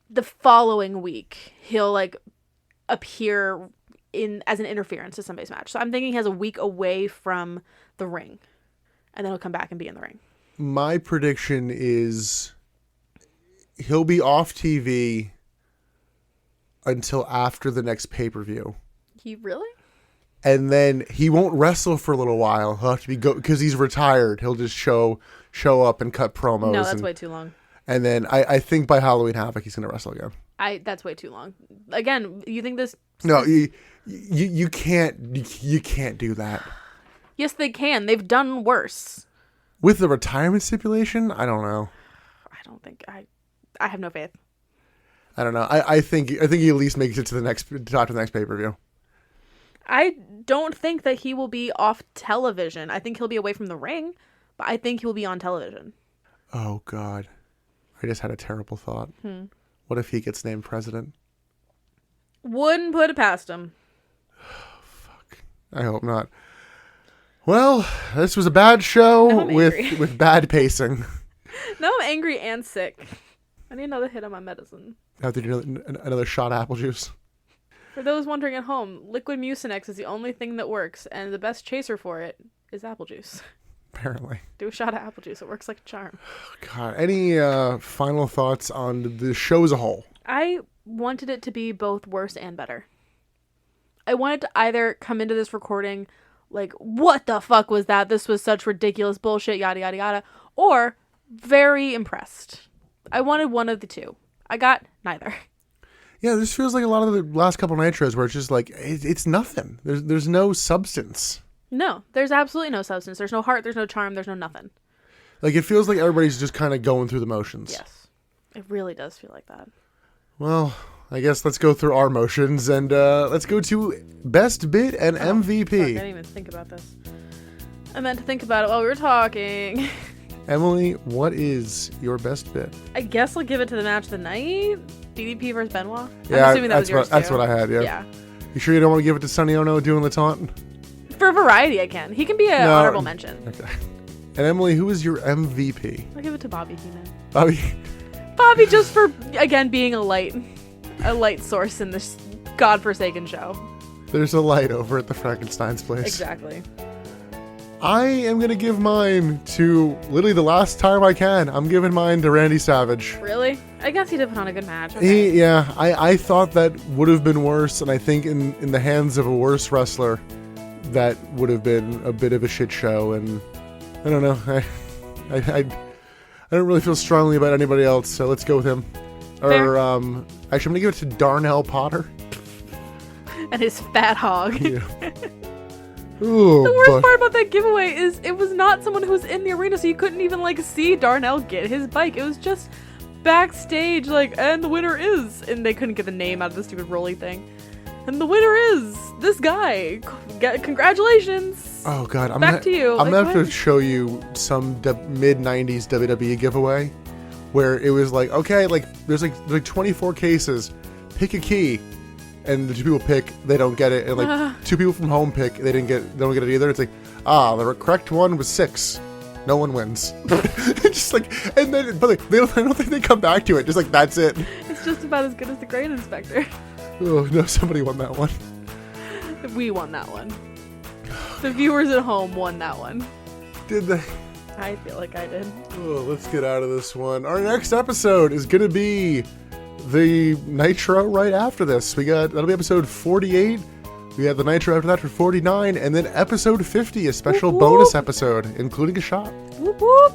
the following week, he'll like appear as an interference to somebody's match. So I'm thinking he has a week away from the ring. And then he'll come back and be in the ring. My prediction is he'll be off TV until after the next pay-per-view. He really? And then he won't wrestle for a little while. He'll have to be because he's retired. He'll just show up and cut promos. No, that's way too long. And then I think by Halloween Havoc he's going to wrestle again. That's way too long. Again, you think this? No, you can't do that. Yes, they can. They've done worse. With the retirement stipulation, I don't know. I don't think I have no faith. I don't know. I think he at least makes it to the next pay-per-view. I don't think that he will be off television. I think he'll be away from the ring, but I think he'll be on television. Oh God. I just had a terrible thought. What if he gets named president? Wouldn't put it past him. Fuck. I hope not. Well, this was a bad show with bad pacing. Now I'm angry and sick. I need another hit on my medicine. I have to do another shot of apple juice. For those wondering at home, liquid Mucinex is the only thing that works, and the best chaser for it is apple juice. Apparently. Do a shot of apple juice. It works like a charm. God, any final thoughts on the show as a whole? I wanted it to be both worse and better. I wanted to either come into this recording like, what the fuck was that? This was such ridiculous bullshit, yada, yada, yada. Or very impressed. I wanted one of the two. I got neither. Yeah, this feels like a lot of the last couple Nitros where it's just like, it's nothing. There's no substance. No, there's absolutely no substance. There's no heart, there's no charm, there's no nothing. Like, it feels like everybody's just kind of going through the motions. Yes. It really does feel like that. Well, I guess let's go through our motions and let's go to Best Bit and MVP. Fuck, I didn't even think about this. I meant to think about it while we were talking. Emily, what is your best bit? I guess I'll give it to the match of the night. DDP versus Benoit. Yeah, I'm assuming that was yours too. That's what I had, yeah. Yeah. You sure you don't want to give it to Sonny Ono doing the taunt? For variety, I can. He can be an honorable mention. Okay. And Emily, who is your MVP? I'll give it to Bobby Heenan. Bobby, just for, again, being a light source in this godforsaken show. There's a light over at the Frankenstein's place. Exactly. I am going to give mine to literally the last time I can. I'm giving mine to Randy Savage. Really? I guess he did put on a good match. Okay. I thought that would have been worse, and I think in the hands of a worse wrestler, that would have been a bit of a shit show, and I don't know. I don't really feel strongly about anybody else, so let's go with him. Fair. Or, actually, I'm going to give it to Darnell Potter. And his fat hog. Yeah. Ooh, the worst part about that giveaway is it was not someone who was in the arena, so you couldn't even see Darnell get his bike. It was just backstage, and the winner is, and they couldn't get the name out of the stupid rolly thing. And the winner is this guy. Congratulations. Oh God, Back to you. I'm gonna have to show you some mid '90s WWE giveaway where it was okay, there's 24 cases, pick a key. And the two people pick, they don't get it. And two people from home pick, they don't get it either. It's the correct one was 6. No one wins. Just and then, but I don't think they come back to it. Just that's it. It's just about as good as the Grain Inspector. Oh no, somebody won that one. We won that one. The viewers at home won that one. Did they? I feel like I did. Oh, let's get out of this one. Our next episode is gonna be the Nitro right after this. That'll be episode 48. We have the Nitro after that for 49, and then episode 50, a special bonus episode, including a shot. Whoop whoop.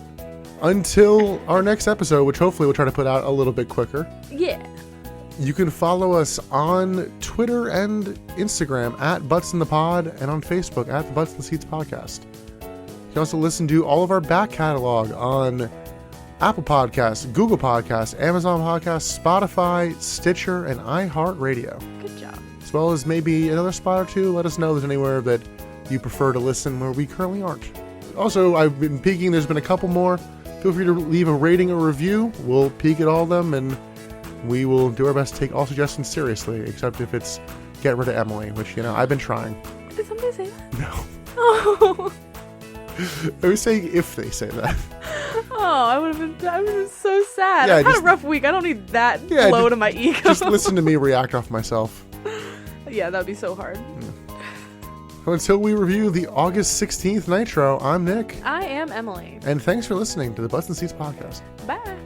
Until our next episode, which hopefully we'll try to put out a little bit quicker. Yeah. You can follow us on Twitter and Instagram at Butts in the Pod, and on Facebook at the Butts in the Seats Podcast. You can also listen to all of our back catalog on Apple Podcasts, Google Podcasts, Amazon Podcasts, Spotify, Stitcher, and iHeartRadio. Good job. As well as maybe another spot or two. Let us know if there's anywhere that you prefer to listen where we currently aren't. Also, I've been peeking. There's been a couple more. Feel free to leave a rating or review. We'll peek at all of them, and we will do our best to take all suggestions seriously, except if it's get rid of Emily, which, I've been trying. Did somebody say that? No. Oh. I was saying if they say that. Oh, I would have been so sad. Yeah, I've had just- a rough week. I don't need that blow to my ego. Just listen to me react off myself. Yeah, that would be so hard. Until we review the August 16th Nitro, I'm Nick. I am Emily. And thanks for listening to the Butts and Seats podcast. Bye.